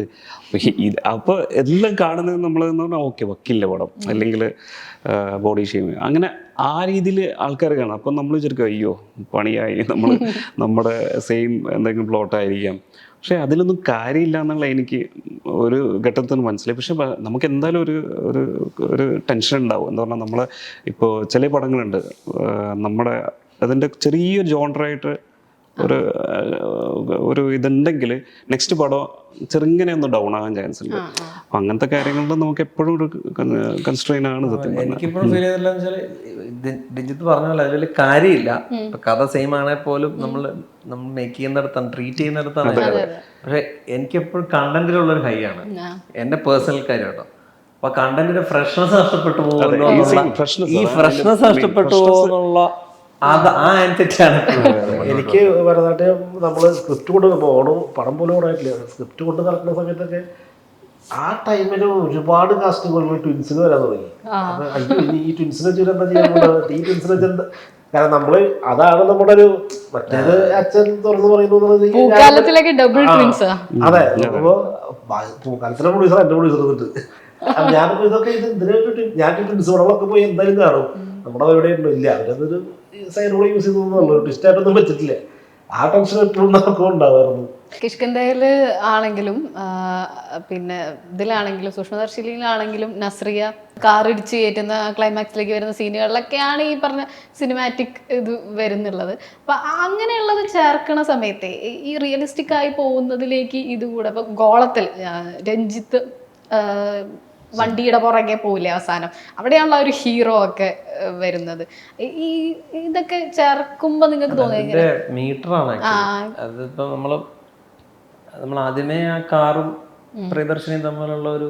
അപ്പോൾ എല്ലാം കാണുന്നത് നമ്മളെന്ന് പറഞ്ഞാൽ ഓക്കെ വക്കീലിൻ്റെ പടം അല്ലെങ്കിൽ ബോഡി ഷെയ്മിങ്, അങ്ങനെ ആ രീതിയിൽ ആൾക്കാർ കാണാം. അപ്പം നമ്മൾ വിചാരിക്കും അയ്യോ പണിയായി, നമ്മുടെ സെയിം എന്തെങ്കിലും പ്ലോട്ടായിരിക്കാം. പക്ഷേ അതിലൊന്നും കാര്യമില്ല എന്നുള്ള എനിക്ക് ഒരു ഘട്ടത്തിൽ മനസ്സിലായി. പക്ഷെ നമുക്ക് എന്തായാലും ഒരു ടെൻഷൻ ഉണ്ടാവും. എന്താ പറഞ്ഞാൽ നമ്മൾ ഇപ്പോൾ ചില പടങ്ങളുണ്ട് നമ്മുടെ അതിൻ്റെ ചെറിയൊരു ജോണറായിട്ട് ഒരു ഇതുണ്ടെങ്കിൽ നെക്സ്റ്റ് പടം ചെറുങ്ങനെ ഒന്ന് ഡൗൺ ആകാൻ ചാൻസ് ഉണ്ട്. അപ്പം അങ്ങനത്തെ കാര്യങ്ങളിൽ നമുക്ക് എപ്പോഴും ഒരു കൺസ്ട്രെയിൻ ആണ് സത്യം പറഞ്ഞാൽ. എനിക്കിപ്പോഴും ഫീൽ ചെയ്തില്ല വെച്ചാൽ രഞ്ജിത്ത് പറഞ്ഞ പോലെ അതിൽ കാര്യമില്ല. ഇപ്പൊ കഥ സെയിം ആണെങ്കിൽ പോലും നമ്മൾ മേക്ക് ചെയ്യുന്നിടത്താണ്, ട്രീറ്റ് ചെയ്യുന്നിടത്താണ്. പക്ഷെ എനിക്കെപ്പോഴും കണ്ടന്റിലുള്ളൊരു ഹൈ ആണ് എന്റെ പേഴ്സണൽ കാര്യം കേട്ടോ. അപ്പൊ കണ്ടന്റിന്റെ ഫ്രഷ്നെസ് നഷ്ടപ്പെട്ടു പോകുന്നു, ഈ ഫ്രഷ്നെസ് നഷ്ടപ്പെട്ടു പോകുന്നുള്ള ആ ആൻസെറ്റാണ്. എനിക്ക് ഭരതനാട്യം നമ്മള് സ്ക്രിപ്റ്റ് കൊണ്ട് പോകണം, പടം പോലും ഓടായിട്ടില്ല. സ്ക്രിപ്റ്റ് കൊണ്ട് നടക്കുന്ന സമയത്തൊക്കെ ആ ടൈമിൽ ഒരുപാട് കാസ്റ്റിങ്ങുകളിൽ ട്വിൻസിന് വരാൻ തുടങ്ങി. അയ്യോ ഇനി ഈ ട്വിൻസിനെ വെച്ചാൽ എന്താ ചെയ്യാൻ, ഈ ട്വിൻസിനെ വെച്ചാൽ കാരണം നമ്മള് അതാണ് നമ്മുടെ ഒരു മറ്റേത് അച്ഛൻ തുറന്നു പറയുന്നത്. അതെ, അപ്പൊ പൂക്കാലത്തിലെ പ്രൊഡ്യൂസർ എന്റെ പ്രൊഡ്യൂസർ എന്നിട്ട് ഞാനിപ്പോ ഇതൊക്കെ ഇത് എന്തിനായിട്ട് ഞാൻ ട്വിൻസ് പടങ്ങളൊക്കെ പോയി എന്തായാലും കാണും. നമ്മുടെ പരിപാടി ഉണ്ടോ ഇല്ല, അവരതൊരു സൈനോടെ യൂസ് ചെയ്തെന്നുള്ളൂ, ട്വിസ്റ്റായിട്ടൊന്നും വെച്ചിട്ടില്ല. ആ ടെൻഷൻ എപ്പോഴും നമുക്ക് ഉണ്ടാവായിരുന്നു. കിഷ്കിന്ധയില് ആണെങ്കിലും പിന്നെ ഇതിലാണെങ്കിലും സൂക്ഷ്മദർശിനിയിലാണെങ്കിലും നസ്രിയ കാറിടിച്ച് കയറ്റുന്ന ക്ലൈമാക്സിലേക്ക് വരുന്ന സീനുകളിലൊക്കെയാണ് ഈ പറഞ്ഞ സിനിമാറ്റിക് ഇത് വരുന്നുള്ളത്. അപ്പൊ അങ്ങനെയുള്ളത് ചേർക്കണ സമയത്തെ ഈ റിയലിസ്റ്റിക് ആയി പോകുന്നതിലേക്ക് ഇതുകൂടെ ഇപ്പൊ ഗോളത്തിൽ രഞ്ജിത്ത് വണ്ടിയുടെ പുറകെ പോവില്ലേ അവസാനം, അവിടെയാണല്ലോ ഒരു ഹീറോ ഒക്കെ വരുന്നത്. ഈ ഇതൊക്കെ ചേർക്കുമ്പോ നിങ്ങൾക്ക് തോന്നിയ മീറ്ററാണ് അതിപ്പോ നമ്മൾ ആദ്യമേ ആ കാറും പ്രിയദർശിനിയും തമ്മിലുള്ള ഒരു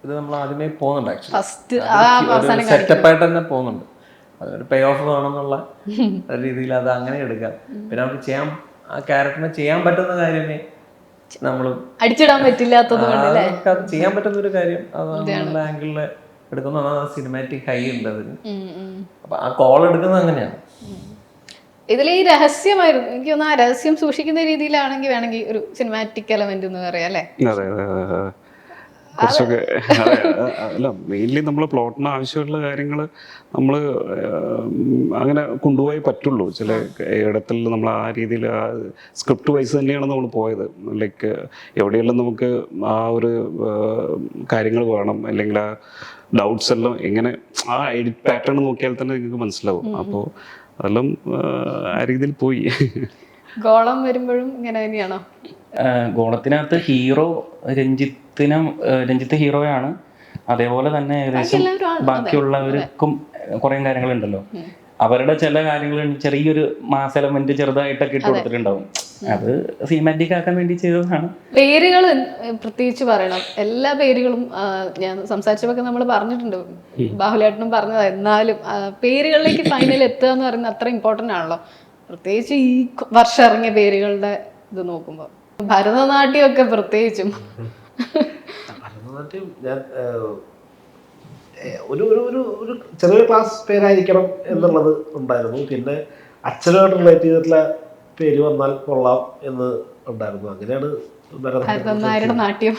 ഇത് നമ്മൾ ആദ്യമേ പോകുന്നുണ്ട്. ആക്ച്വലി സെറ്റപ്പായിട്ട് തന്നെ പോകുന്നുണ്ട്. അതൊരു പേ ഓഫ് വേണമെന്നുള്ള രീതിയിൽ അത് അങ്ങനെ എടുക്കാം. പിന്നെ നമുക്ക് ആ ക്യാരക്ടറിനെ ചെയ്യാൻ പറ്റുന്ന കാര്യമേ നമ്മൾ അടിച്ചിടാൻ പറ്റില്ലാത്തത് ചെയ്യാൻ പറ്റുന്ന ഒരു കാര്യം അത് ആംഗിളില് എടുക്കുന്ന സിനിമാറ്റിക് ഹൈ ഉണ്ട് അതിന്. അപ്പൊ ആ കോൾ എടുക്കുന്നത് അങ്ങനെയാണ്. ഇതിൽ ഈ രഹസ്യമായിരുന്നു എനിക്ക് തോന്നുന്നു. ആ രഹസ്യം സൂക്ഷിക്കുന്ന രീതിയിലാണെങ്കിൽ വേണമെങ്കിൽ ഒരു സിനിമാറ്റിക് എലമെന്റ് എന്ന് പറയാം അല്ലേ? അതെ കുറച്ചൊക്കെ അല്ല, മെയിൻലി നമ്മൾ പ്ലോട്ടിന് ആവശ്യമുള്ള കാര്യങ്ങൾ നമ്മൾ അങ്ങനെ കൊണ്ടുപോയി പറ്റുള്ളൂ. ചില ഇടത്തിൽ നമ്മൾ ആ രീതിയിൽ സ്ക്രിപ്റ്റ് വൈസ് തന്നെയാണ് നമ്മൾ പോയത്. ലൈക്ക് എവിടെയെല്ലാം നമുക്ക് ആ ഒരു കാര്യങ്ങൾ വേണം, അല്ലെങ്കിൽ ആ ഡൗട്ട്സ് എല്ലാം എങ്ങനെ ആ എഡിറ്റ് പാറ്റേൺ നോക്കിയാൽ തന്നെ നിങ്ങൾക്ക് മനസ്സിലാവും. അപ്പോൾ അതെല്ലാം ആ രീതിയിൽ പോയി. ഗോളം വരുമ്പോഴും ഇങ്ങനെ തന്നെയാണോ? ഗോളത്തിനകത്ത് ഹീറോ രഞ്ജിത്ത് ഹീറോയാണ്. അതേപോലെ തന്നെ ഏകദേശം ബാക്കിയുള്ളവർക്കും കുറേ കാര്യങ്ങളുണ്ടല്ലോ. അവരുടെ ചില കാര്യങ്ങൾ ചെറിയൊരു മാസ് എലമെന്റ് ചെറുതായിട്ടൊക്കെ ഇട്ട് കൊടുത്തിട്ടുണ്ടാവും. അത് സിനിമാറ്റിക് ആക്കാൻ വേണ്ടി ചെയ്തതാണ്. പേരുകൾ പ്രത്യേകിച്ച് പറയണം. എല്ലാ പേരുകളും ഞാൻ സംസാരിച്ചപ്പോൾ നമ്മൾ പറഞ്ഞിട്ടുണ്ട്, ബാഹുലേട്ടനും പറഞ്ഞത്. എന്നാലും പേരുകളിലേക്ക് ഫൈനൽ എത്തുക എന്ന് പറയുന്നത് അത്ര ഇമ്പോർട്ടൻ്റ് ആണല്ലോ, പ്രത്യേകിച്ച് ഈ വർഷം ഇറങ്ങിയ പേരുകളുടെ ഇത് നോക്കുമ്പോൾ. ഭരതനാട്യമൊക്കെ പ്രത്യേകിച്ചും ഭരതനാട്യം ഞാൻ ഒരു ചെറിയൊരു ക്ലാസ് പേരായിരിക്കണം എന്നുള്ളത് ഉണ്ടായിരുന്നു. പിന്നെ അച്ഛനുമായിട്ട് റിലേറ്റ് ചെയ്തിട്ടുള്ള പേര് വന്നാൽ കൊള്ളാം എന്ന് ഉണ്ടായിരുന്നു. അങ്ങനെയാണ് ഭരതനാട്യയുടെ നാട്യം.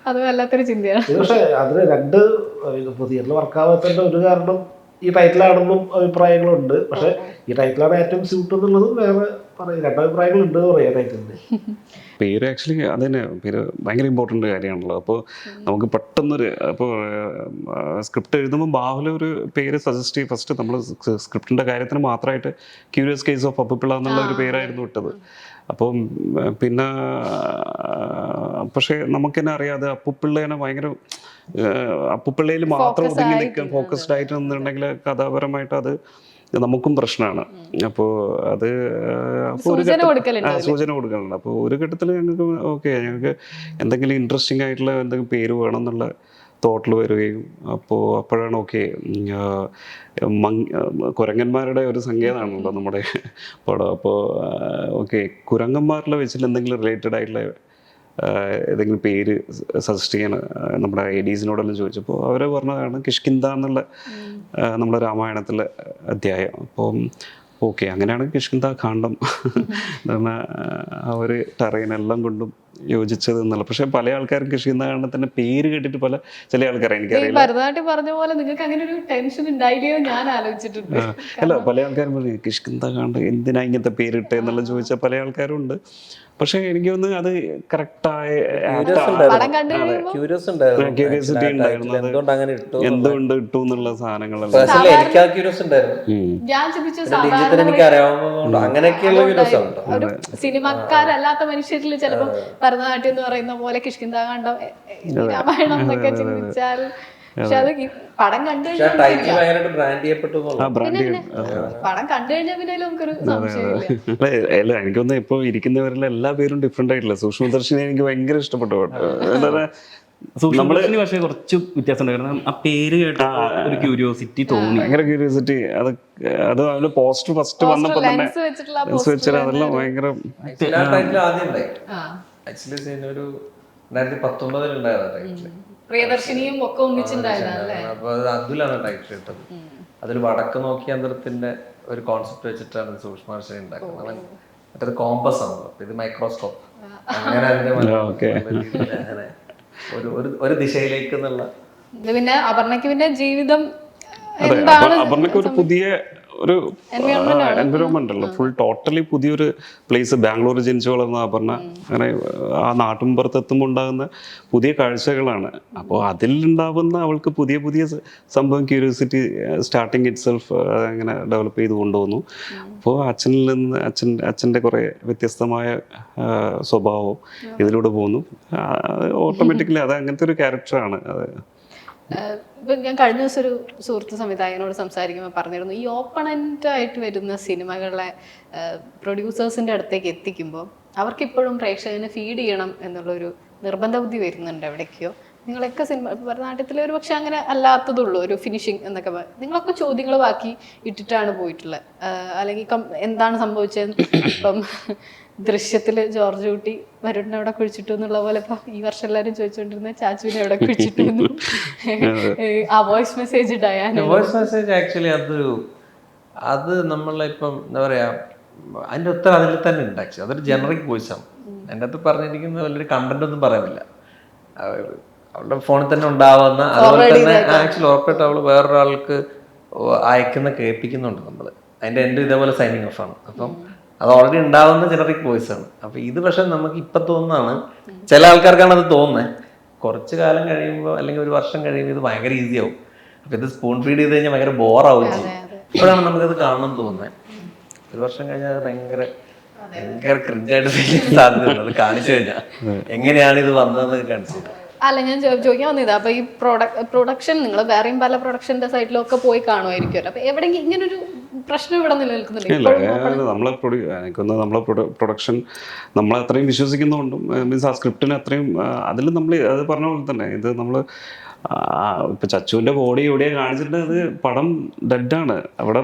അത് വല്ലാത്തൊരു ചിന്തയാണ്. പക്ഷെ അതിന് രണ്ട് തിയേറ്ററിൽ വർക്കാവാത്തതിന്റെ ഒരു കാരണം ഈ ടൈറ്റിലാണെന്നും അഭിപ്രായങ്ങളുണ്ട്. പക്ഷെ ഈ ടൈറ്റിലാണ് ഏറ്റവും സ്യൂട്ട് എന്നുള്ളതും വേറെ രണ്ടഭിപ്രായങ്ങളുണ്ട് പറയാം ടൈറ്റിലിന്. പേര് ആക്ച്വലി അത് തന്നെ, പേര് ഭയങ്കര ഇമ്പോർട്ടൻ്റ് കാര്യമാണല്ലോ. അപ്പോൾ നമുക്ക് പെട്ടെന്നൊരു അപ്പോൾ സ്ക്രിപ്റ്റ് എഴുതുമ്പോൾ ബാഹുല ഒരു പേര് സജസ്റ്റ് ചെയ്യും. ഫസ്റ്റ് നമ്മൾ സ്ക്രിപ്റ്റിൻ്റെ കാര്യത്തിന് മാത്രമായിട്ട് ക്യൂരിയസ് കേസ് ഓഫ് അപ്പുപിള്ള എന്നുള്ള ഒരു പേരായിരുന്നു ഇട്ടത്. അപ്പം പിന്നെ പക്ഷേ നമുക്കെന്നെ അറിയാതെ അപ്പുപിള്ളേനെ ഭയങ്കര അപ്പുപിള്ളയിൽ മാത്രം ഒതുങ്ങി നിൽക്കാൻ ഫോക്കസ്ഡ് ആയിട്ട് നിന്നുണ്ടെങ്കിൽ കഥാപരമായിട്ട് അത് നമുക്കും പ്രശ്നമാണ്. അപ്പോൾ അത് സൂചന കൊടുക്കുന്നുണ്ട്. അപ്പോൾ ഒരു ഘട്ടത്തിൽ ഞങ്ങൾക്ക് ഞങ്ങൾക്ക് എന്തെങ്കിലും ഇൻട്രസ്റ്റിംഗ് ആയിട്ടുള്ള എന്തെങ്കിലും പേര് വേണം എന്നുള്ള തോട്ടിൽ വരികയും അപ്പോഴാണ് കുരങ്ങന്മാരുടെ ഒരു സങ്കേതമാണല്ലോ നമ്മുടെ പടം. അപ്പോൾ കുരങ്ങന്മാരിലെ വെച്ചിട്ട് എന്തെങ്കിലും റിലേറ്റഡ് ആയിട്ടുള്ള ഏതെങ്കിലും പേര് സജസ്റ്റ് ചെയ്യാൻ നമ്മുടെ എഡീസിനോടെല്ലാം ചോദിച്ചപ്പോൾ അവർ പറഞ്ഞതാണ് കിഷ്കിന്ധ എന്നുള്ള നമ്മുടെ രാമായണത്തിലെ അധ്യായം. അപ്പം അങ്ങനെയാണ് കിഷ്കിന്ധ കാണ്ഡം ആ ഒരു ടെറൈൻ എല്ലാം കൊണ്ടും യോജിച്ചത് എന്നുള്ള. പക്ഷെ പല ആൾക്കാരും കിഷ്കിന്താകാണ്ഡത്തിന്റെ പേര് കേട്ടിട്ട് ചില ആൾക്കാരെ ഈ എനിക്കറിയില്ല. ഭരതനാട്യം പറഞ്ഞ പോലെ നിങ്ങൾക്ക് അങ്ങനെ ഒരു ടെൻഷൻ ഉണ്ടായില്ലയോ ഞാൻ ആലോചിച്ചിട്ടുണ്ട്. അല്ല, പല ആൾക്കാരും പറയും കിഷ്കിന്താകാണ്ഡം എന്തിനാ ഇങ്ങനത്തെ പേരിട്ട് എന്നുള്ള ചോദിച്ച പല ആൾക്കാരും ഉണ്ട്. പക്ഷെ എനിക്ക് തോന്നുന്നു അത് കറക്റ്റായ പടം കണ്ടു കഴിയുമ്പോൾ ക്യൂരിയസ് ഉണ്ടായിരുന്നു, ക്യൂരിയോസിറ്റി ഉണ്ടായിരുന്നു. അത് എന്തുകൊണ്ട് അങ്ങനെ ഇട്ടു, എന്തുകൊണ്ട് ഇട്ടു എന്നുള്ള സാധനങ്ങളെല്ലാം. പേഴ്സണലി എനിക്ക് ആ ക്യൂരിയസ് ഉണ്ടായിരുന്നു. ഞാൻ ചിന്തിച്ചു ഡിജിറ്റൽ എനിക്ക് അറിയാവുന്നതുകൊണ്ട് അങ്ങനെയൊക്കെയുള്ള ക്യൂരിയസ് ആണ് കേട്ടോ. ഒരു സിനിമക്കാരല്ലാത്ത മനുഷ്യരിൽ ചിലപ്പോ ഭരതനാട്യം എന്ന് പറയുന്ന പോലെ കിഷ്കിന്താകാണ്ഡം രാമായണം എന്നൊക്കെ ചിന്തിച്ചാൽ, പക്ഷെ അത് ഈ പടം കണ്ടു കഴിഞ്ഞാൽ ടൈറ്റിൽ ഭയങ്കരമായിട്ട് ബ്രാൻഡ് ചെയ്യപ്പെട്ടു എന്നുള്ളത്. പടം കണ്ടു കഴിഞ്ഞാൽ പിന്നെ നമുക്കൊരു സംശയമില്ല. അല്ല, എനിക്കൊന്ന് ഇപ്പൊ ഇരിക്കുന്നവരിലെ എല്ലാ പേരും ഡിഫറെന്റ് ആയിട്ടില്ല. സൂക്ഷ്മദർശിനി എനിക്ക് ഭയങ്കര ഇഷ്ടപ്പെട്ടു. എന്താ സൂക്ഷ്മദർശിനി പക്ഷേ കുറച്ച് വ്യത്യാസമുണ്ട്. കാരണം ആ പേര് കേട്ട ഒരു ക്യൂരിയോസിറ്റി തോന്നി, ഭയങ്കര ക്യൂരിയോസിറ്റി. അത് അതിന്റെ പോസ്റ്റർ ഫസ്റ്റ് വന്നപ്പോ തന്നെ ലെൻസ് വെച്ചിട്ടുള്ള വെച്ചാൽ അതെല്ലാം ഭയങ്കര ആ ടൈറ്റിൽ ആദ്യം ഉണ്ടായി. ആക്ച്വലി ഒരു 2019 ഉണ്ടായിരുന്നു ടൈറ്റിൽ. പ്രിയദർശിനിയും ഒക്കെ ഒന്നിച്ചുണ്ടായതല്ലേ. അപ്പൊ അത് അതുലാണ് ടൈറ്റിൽ ഇട്ടത്. അതിൽ വടക്ക് നോക്കിയ യന്ത്രത്തിന്റെ ഒരു കോൺസെപ്റ്റ് വെച്ചിട്ടാണ് സൂക്ഷ്മദർശിനി ഉണ്ടാക്കുന്നത്. മറ്റേത് കോമ്പസ് ആണല്ലോ, ഇത് മൈക്രോസ്കോപ്പ്. അങ്ങനെ അതിന്റെ അങ്ങനെ ഒരു ദിശയിലേക്ക് എന്നുള്ള. പിന്നെ അപർണയ്ക്ക് പിന്നെ ജീവിതം അപർണയ്ക്ക് ഒരു പുതിയ ഒരു എൻവയോൺമെന്റ് അല്ല, ഫുൾ ടോട്ടലി പുതിയൊരു പ്ലേസ്. ബാംഗ്ലൂർ ജനിച്ചു വളർന്ന അപർണ അങ്ങനെ ആ നാട്ടിൻപുറത്തെത്തുമ്പോൾ ഉണ്ടാകുന്ന പുതിയ കാഴ്ചകളാണ്. അപ്പോൾ അതിലുണ്ടാവുന്ന അവൾക്ക് പുതിയ പുതിയ സംഭവം ക്യൂരിയോസിറ്റി സ്റ്റാർട്ടിങ് ഇറ്റ് സെൽഫ് അങ്ങനെ ഡെവലപ്പ് ചെയ്ത് കൊണ്ടുവന്നു. അപ്പോൾ അച്ഛനിൽ നിന്ന് അച്ഛൻ്റെ കുറേ വ്യത്യസ്തമായ സ്വഭാവം ഇതിലൂടെ പോകുന്നു. ഓട്ടോമാറ്റിക്കലി അത് അങ്ങനത്തെ ഒരു ക്യാരക്ടറാണ് അത്. ഇപ്പം ഞാൻ കഴിഞ്ഞ ദിവസം ഒരു സുഹൃത്ത് സംവിധായകനോട് സംസാരിക്കുമ്പോൾ പറഞ്ഞിരുന്നു, ഈ ഓപ്പണൻ്റ് ആയിട്ട് വരുന്ന സിനിമകളെ പ്രൊഡ്യൂസേഴ്സിൻ്റെ അടുത്തേക്ക് എത്തിക്കുമ്പോൾ അവർക്കിപ്പോഴും പ്രേക്ഷകനെ ഫീഡ് ചെയ്യണം എന്നുള്ളൊരു നിർബന്ധ ബുദ്ധി വരുന്നുണ്ട് എവിടേക്കോ. നിങ്ങളൊക്കെ സിനിമ ഭരതനാട്യത്തിൽ ഒരു പക്ഷെ അങ്ങനെ അല്ലാത്തതുള്ളൂ, ഒരു ഫിനിഷിങ് എന്നൊക്കെ നിങ്ങളൊക്കെ ചോദ്യങ്ങൾ ബാക്കി ഇട്ടിട്ടാണ് പോയിട്ടുള്ളത്. അല്ലെങ്കിൽ എന്താണ് സംഭവിച്ചത്, ഇപ്പം ദൃശ്യത്തില് ജോർജ് കുട്ടി വരുണിനെ എവിടെ കുഴിച്ചിട്ടു എന്നുള്ള പോലെ ഇപ്പൊ ഈ വർഷം എല്ലാരും ചോദിച്ചുകൊണ്ടിരുന്ന ചാച്ചുവിനെ എവിടെ കുഴിച്ചിട്ടു. ആ voice message voice message actually അത് നമ്മളിപ്പം എന്താ പറയാ, അതിന്റെ ഉത്തരം അതിൽ തന്നെ ഉണ്ട്. ആക്ച്വലി അതൊരു ജനറിക് വോയിസ് ആണ്. എൻ്റെ അകത്ത് പറഞ്ഞിരിക്കുന്ന വലിയൊരു കണ്ടന്റ് ഒന്നും പറയുന്നില്ല. അവളുടെ ഫോണിൽ തന്നെ ഉണ്ടാവുന്ന, അതുപോലെ തന്നെ ആക്ച്വലി ഉറപ്പായിട്ട് അവള് വേറൊരാൾക്ക് അയക്കുന്ന കേൾപ്പിക്കുന്നുണ്ട് നമ്മള്. അതിന്റെ എൻ്റെ ഇതേപോലെ സൈനിങ് ഓഫ് ആണ്. അപ്പം അത് ഓൾറെഡി ഉണ്ടാവുന്ന ജനറിക് വോയിസ് ആണ്. അപ്പൊ ഇത് പക്ഷെ നമുക്ക് ഇപ്പൊ തോന്നുന്നതാണ്, ചില ആൾക്കാർക്കാണ് അത് തോന്നുന്നത്. കുറച്ച് കാലം കഴിയുമ്പോൾ അല്ലെങ്കിൽ ഒരു വർഷം കഴിയുമ്പോൾ ഇത് ഭയങ്കര ഈസി ആവും. അപ്പൊ ഇത് സ്പൂൺ ഫീഡ് ചെയ്ത് കഴിഞ്ഞാൽ ഭയങ്കര ബോറാവും ചെയ്യും. ഇപ്പോഴാണ് നമുക്കത് കാണണം തോന്നുന്നത്. ഒരു വർഷം കഴിഞ്ഞാൽ അത് ഭയങ്കര ക്രിഞ്ചായിട്ട് ഫീൽ ചെയ്യാൻ സാധ്യതയുണ്ട്. അത് കാണിച്ചു കഴിഞ്ഞാൽ എങ്ങനെയാണ് ഇത് വന്നതെന്ന് കാണിച്ചു. അല്ല, ഞാൻ ചോദിക്കാൻ വന്നത് അപ്പൊ ഈ പ്രൊഡക്ഷൻ നിങ്ങൾ വേറെയും പല പ്രൊഡക്ഷന്റെ സൈറ്റിലൊക്കെ പോയി കാണുമായിരിക്കുമല്ലോ. അപ്പൊ എവിടെയെങ്കിലും ഇങ്ങനൊരു പ്രശ്നം ഇവിടെ നിലനിൽക്കുന്നില്ല? നമ്മളെ പ്രൊഡക്ഷൻ നമ്മളെ അത്രയും വിശ്വസിക്കുന്നതുകൊണ്ടും മീൻസ് ആ സ്ക്രിപ്റ്റിന് അത്രയും അതിൽ നമ്മൾ അത് പറഞ്ഞ പോലെ തന്നെ ഇത് നമ്മൾ ഇപ്പൊ ചച്ചുവിന്റെ ബോഡി എവിടെയാ കാണിച്ചിട്ട് അത് പടം ഡെഡാണ് അവിടെ.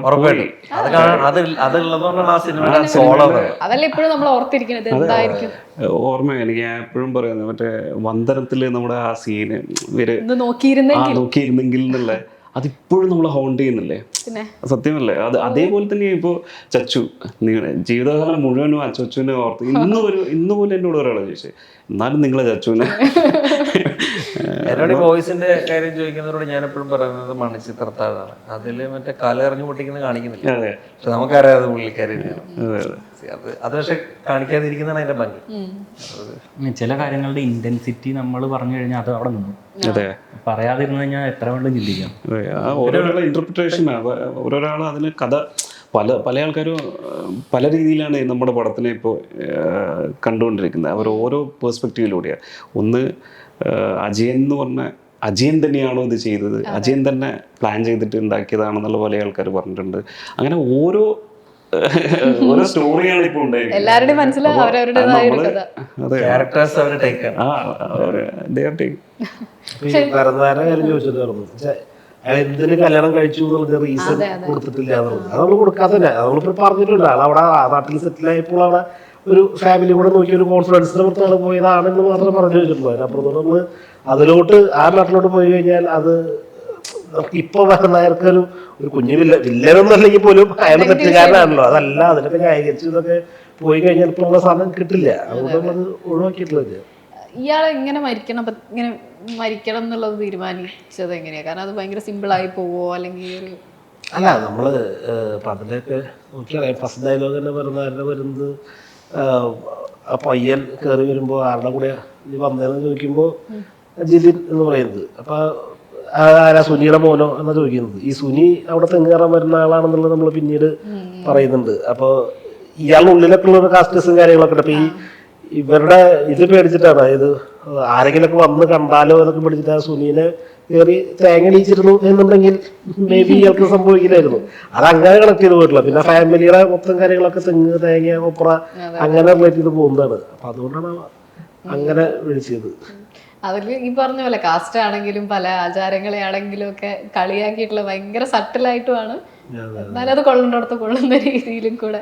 ഓർമ്മ എനിക്ക് ഞാൻ എപ്പോഴും പറയുന്നത് മറ്റേ വന്ദനത്തില് നമ്മുടെ ആ സീന് ഇവര് നോക്കിയിരുന്നെങ്കിൽ എന്നുള്ള അതിപ്പോഴും നമ്മളെ ഹോണ്ട് ചെയ്യുന്നില്ലേ? സത്യമല്ലേ? അത് അതേപോലെ തന്നെ ഇപ്പൊ ചച്ചു ജീവിതകാലം മുഴുവനും ആ ചച്ചുവിനെ ഓർത്ത് ഇന്ന് പോലും എന്നോട് ഒരാളെ ചോദിച്ചേ, എന്നാലും നിങ്ങളെ ചച്ചുവിനെ. എന്നോട് വോയിസിന്റെ കാര്യം ചോദിക്കുന്നവരോട് ഞാൻ എപ്പോഴും പറയുന്നത് മണിച്ചിത്രത്താഴാണ്. അതില് മറ്റേ കലെറിഞ്ഞു പൊട്ടിക്കുന്നത് കാണിക്കുന്നില്ല, പക്ഷെ നമുക്കറിയാം അത് പുള്ളിക്കാരി. അത് പക്ഷെ കാണിക്കാതിരിക്കുന്നതാണ് അതിന്റെ ഭംഗി. ചില കാര്യങ്ങളുടെ ഇന്റൻസിറ്റി നമ്മൾ പറഞ്ഞു കഴിഞ്ഞാൽ അത് അവിടെ നിന്നു. പറയാതിരുന്നു കഴിഞ്ഞാൽ എത്ര കൊണ്ട് ചിന്തിക്കാം. ഓരോരാളെ ഇന്റർപ്രിട്ടേഷൻ, ഓരോരാൾ അതിന് കഥ പല ആൾക്കാരും പല രീതിയിലാണ് നമ്മുടെ പടത്തിനെ ഇപ്പോൾ കണ്ടുകൊണ്ടിരിക്കുന്നത്. അവർ ഓരോ പേഴ്സ്പെക്റ്റീവിലൂടെയാണ്. ഒന്ന് അജയൻ എന്ന് പറഞ്ഞ അജയൻ തന്നെയാണോ ഇത് ചെയ്തത്, അജയൻ തന്നെ പ്ലാൻ ചെയ്തിട്ട് ഉണ്ടാക്കിയതാണെന്നുള്ള പല ആൾക്കാർ പറഞ്ഞിട്ടുണ്ട്. അങ്ങനെ ഓരോ സ്റ്റോറിയാണ് ഇപ്പോൾ എല്ലാവരുടെയും മനസ്സിലാവും അവരവരുടേതായ ഒരു കഥ. ഭരതനാട്യ കാര്യം ചോദിച്ചിട്ടായിരുന്നു, അയാൾ എന്തിന് കല്യാണം കഴിച്ചു എന്നുള്ളത് റീസൺ കൊടുത്തിട്ടില്ല എന്നുള്ളത്. അത് നമ്മൾ കൊടുക്കാതെ തന്നെ നമ്മളിപ്പോൾ പറഞ്ഞിട്ടുണ്ട്. ആൾ അവിടെ ആ നാട്ടിൽ സെറ്റിൽ ആയപ്പോൾ അവിടെ ഒരു ഫാമിലി കൂടെ നോക്കി ഒരു കോൺഫിഡൻസിന്റെ പുറത്താണ് പോയതാണെന്ന് മാത്രം പറഞ്ഞു വെച്ചിട്ടുള്ളൂ. അതിനപ്പുറത്തോട് നമ്മൾ അതിലോട്ട് ആ നാട്ടിലോട്ട് പോയി കഴിഞ്ഞാൽ അത് നമുക്ക് ഇപ്പൊ വരുന്നവർക്ക് ഒരു കുഞ്ഞു വില്ലനൊന്നും അല്ലെങ്കിൽ പോലും അയാൾ തെറ്റുകാരനാണല്ലോ. അതല്ല അതിനൊക്കെ ന്യായീകരിച്ച് ഇതൊക്കെ പോയി കഴിഞ്ഞാൽ ഇപ്പോൾ ഉള്ള സാധനം കിട്ടില്ല. അതുകൊണ്ട് നമ്മളത് ഒഴിവാക്കിയിട്ടുള്ളത്. ഇയാളെ ഇങ്ങനെ മരിക്കണം എന്നുള്ളത് തീരുമാനിച്ചത് എങ്ങനെയാ? കാരണം അത് ഭയങ്കര സിമ്പിളായി പോവോ അല്ലെങ്കിൽ ഒരു അല്ല നമ്മള് ഇപ്പൊ അതിലൊക്കെ നോക്കിയാൽ ഫസ്റ്റ് ഡയലോഗ് തന്നെ വരുന്നത് ആ പയ്യൻ കയറി വരുമ്പോൾ ആരുടെ കൂടെ നീ വന്നതെന്ന് ചോദിക്കുമ്പോൾ ജിതിൻ എന്ന് പറയുന്നത്. അപ്പൊ ആരാ സുനിയുടെ മോനോ എന്നാ ചോദിക്കുന്നത്. ഈ സുനി അവിടെ തെങ്ങ് കയറാൻ വരുന്ന ആളാണെന്നുള്ളത് നമ്മൾ പിന്നീട് പറയുന്നുണ്ട്. അപ്പോൾ ഇയാളുടെ ഉള്ളിലൊക്കെ ഉള്ള ഒരു കാസ്റ്റസും കാര്യങ്ങളൊക്കെ ഉണ്ട്. അപ്പൊ ഇവരുടെ ഇത് പേടിച്ചിട്ടാണ്, അതായത് ആരെങ്കിലൊക്കെ വന്ന് കണ്ടാലോ എന്നൊക്കെ പേടിച്ചിട്ട് ആ സുനീനെ കയറി തേങ്ങ അടിച്ചിരുന്നു എന്നുണ്ടെങ്കിൽ മേ ബി ഇയാൾക്ക് സംഭവിക്കില്ലായിരുന്നു. അത് അങ്ങനെ കണക്ട് ചെയ്ത് പോയിട്ടില്ല. പിന്നെ ഫാമിലിയുടെ മൊത്തം കാര്യങ്ങളൊക്കെ തെങ്ങ് തേങ്ങ കൊപ്ര അങ്ങനെ റിലേറ്റ് ചെയ്ത് പോകുന്നതാണ്. അപ്പൊ അതുകൊണ്ടാണ് അങ്ങനെ വിളിച്ചത്. അതിൽ ഈ പറഞ്ഞ പോലെ കാസ്റ്റ് ആണെങ്കിലും പല ആചാരങ്ങളെ ആണെങ്കിലും ഒക്കെ കളിയാക്കിയിട്ടുള്ള ഭയങ്കര സട്ടിലായിട്ടുമാണ്. എന്നാലും അത് കൊള്ളേണ്ടടത്ത് കൊള്ളുന്ന രീതിയിലും കൂടെ.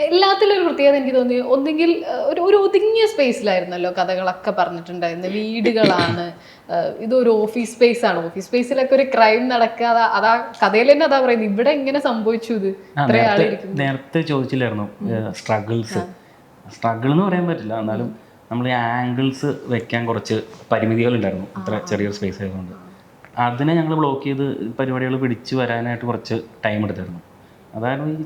എല്ലാത്തിലും ഒരു പ്രത്യേകത എനിക്ക് തോന്നി, ഒന്നെങ്കിൽ ഒരു ഒതുങ്ങിയ സ്പേസിലായിരുന്നല്ലോ കഥകളൊക്കെ പറഞ്ഞിട്ടുണ്ടായിരുന്നത്. വീടുകളാണ്, ഇതൊരു ഓഫീസ് സ്പേസ് ആണ്. ഓഫീസ് സ്പേസിലൊക്കെ ഒരു ക്രൈം നടക്കാതെ അതാ കഥയിൽ തന്നെ അതാ പറയുന്നത്. ഇവിടെ എങ്ങനെ സംഭവിച്ചു ഇത്? നേരത്തെ ചോദിച്ചില്ലായിരുന്നു സ്ട്രഗിൾ എന്ന് പറയാൻ പറ്റില്ല, എന്നാലും നമ്മൾ ഈ ആംഗിൾസ് വെക്കാൻ കുറച്ച് പരിമിതികളുണ്ടായിരുന്നു ഇത്ര ചെറിയൊരു സ്പേസ് ആയതുകൊണ്ട്. അതിനെ ഞങ്ങൾ ബ്ലോക്ക് ചെയ്ത് പരിപാടികൾ പിടിച്ചു വരാനായിട്ട് കുറച്ച് ടൈം എടുത്തായിരുന്നു. അതായത് ഈ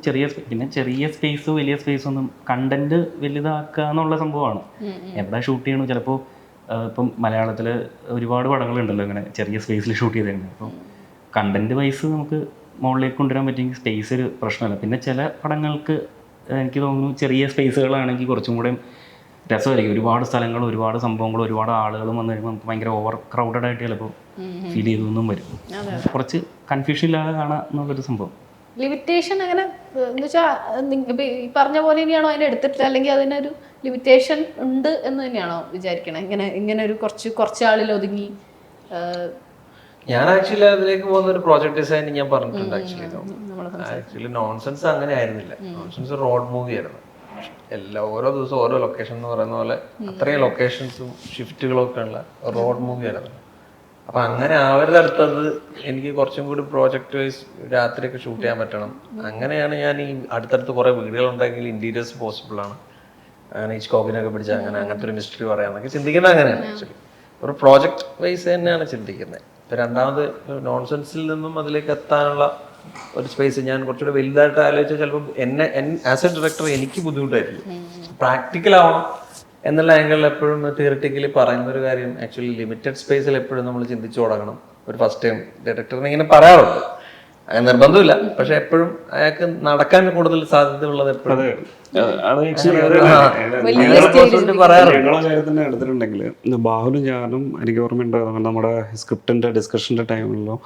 ചെറിയ സ്പേസ് വലിയ സ്പേസ് ഒന്നും കണ്ടന്റ് വലുതാക്കുക എന്നുള്ള സംഭവമാണ്. എവിടെ ഷൂട്ട് ചെയ്യണം, ചിലപ്പോൾ ഇപ്പം മലയാളത്തിൽ ഒരുപാട് പടങ്ങളുണ്ടല്ലോ ഇങ്ങനെ ചെറിയ സ്പേസിൽ ഷൂട്ട് ചെയ്തിട്ടുണ്ട്. അപ്പം കണ്ടന്റ് വൈസ് നമുക്ക് മുകളിലേക്ക് കൊണ്ടുവരാൻ പറ്റുമെങ്കിൽ സ്പേസ് ഒരു പ്രശ്നമല്ല. പിന്നെ ചില പടങ്ങൾക്ക് എനിക്ക് തോന്നുന്നു ചെറിയ സ്പേസുകളാണെങ്കിൽ കുറച്ചും കൂടെ രസമായിരിക്കും. ഒരുപാട് സ്ഥലങ്ങളും ഒരുപാട് സംഭവങ്ങളും ഒരുപാട് ആളുകളും വന്നു കഴിയുമ്പോൾ നമുക്ക് ഭയങ്കര ഓവർ ക്രൗഡഡ് ആയിട്ട് ചിലപ്പോൾ ഫീൽ ചെയ്തൊന്നും വരും. കുറച്ച് കൺഫ്യൂഷൻ ഇല്ലാതെ കാണാം എന്നുള്ളൊരു സംഭവം. ലിമിറ്റേഷൻ അങ്ങനെ എന്ന് വെച്ചാൽ ഈ പറഞ്ഞ പോലെ തന്നെയാണോ അതിനെ എടുത്തിട്ടില്ല, അല്ലെങ്കിൽ അതിനൊരു ലിമിറ്റേഷൻ ഉണ്ട് എന്ന് തന്നെയാണോ വിചാരിക്കണേ? ഇങ്ങനെ ഒരു കുറച്ചാളിൽ ഒതുങ്ങി. ഞാൻ ആക്ച്വലി അതിലേക്ക് പോകുന്ന ഒരു പ്രോജക്ട് ഡിസൈൻ ഞാൻ പറഞ്ഞിട്ടുണ്ട്. ആക്ച്വലി നോൺസെൻസ് അങ്ങനെ ആയിരുന്നില്ല. നോൺസെൻസ് റോഡ് മൂവി ആയിരുന്നു. ഓരോ ദിവസവും ഓരോ ലൊക്കേഷൻ എന്ന് പറയുന്ന പോലെ അത്രയും ലൊക്കേഷൻസും ഷിഫ്റ്റുകളും ഒക്കെ ഉള്ള റോഡ് മൂവി ആയിരുന്നു. അപ്പൊ അങ്ങനെ അവരുടെ അടുത്തത് എനിക്ക് കുറച്ചും കൂടി പ്രോജക്റ്റ് വൈസ് രാത്രിയൊക്കെ ഷൂട്ട് ചെയ്യാൻ പറ്റണം. അങ്ങനെയാണ് ഞാൻ ഈ അടുത്തടുത്ത് കുറെ വീടുകൾ ഉണ്ടെങ്കിൽ ഇന്റീരിയേഴ്സ് പോസിബിൾ ആണ്. അങ്ങനെ ഈ സ്കോപ്പിനൊക്കെ പിടിച്ച അങ്ങനത്തെ ഒരു മിസ്റ്ററി പറയാന്നൊക്കെ ചിന്തിക്കുന്നത് അങ്ങനെയാണ്. ആക്ച്വലി ഒരു പ്രോജക്റ്റ് വൈസ് തന്നെയാണ് ചിന്തിക്കുന്നത്. ഇപ്പൊ രണ്ടാമത് നോൺസെൻസിൽ നിന്നും അതിലേക്ക് എത്താനുള്ള ഒരു സ്പേസ് ഞാൻ കുറച്ചുകൂടെ വലുതായിട്ട് ആലോചിച്ചാൽ ചിലപ്പോൾ ആസ് എ ഡയറക്ടർ എനിക്ക് ബുദ്ധിമുട്ടായിരിക്കും. പ്രാക്ടിക്കൽ ആവണം എന്നുള്ള ആംഗിളിൽ എപ്പോഴും തിയറിറ്റിക്കലി പറയുന്ന ഒരു കാര്യം ആക്ച്വലി ലിമിറ്റഡ് സ്പേസിൽ എപ്പോഴും നമ്മൾ ചിന്തിച്ചു തുടങ്ങണം. ഒരു ഫസ്റ്റ് ടൈം ഡയറക്ടറിന് ഇങ്ങനെ പറയാറുണ്ട്, അങ്ങനെ നിർബന്ധമില്ല, പക്ഷെ എപ്പോഴും അയാൾക്ക് നടക്കാൻ കൂടുതൽ സാധ്യത ഉള്ളത് എപ്പോഴും എടുത്തിട്ടുണ്ടെങ്കിൽ ബാഹുലും ഞാനും എനിക്ക് ഓർമ്മയുണ്ട് നമ്മുടെ സ്ക്രിപ്റ്റിന്റെ ഡിസ്കഷന്റെ ടൈമിലോ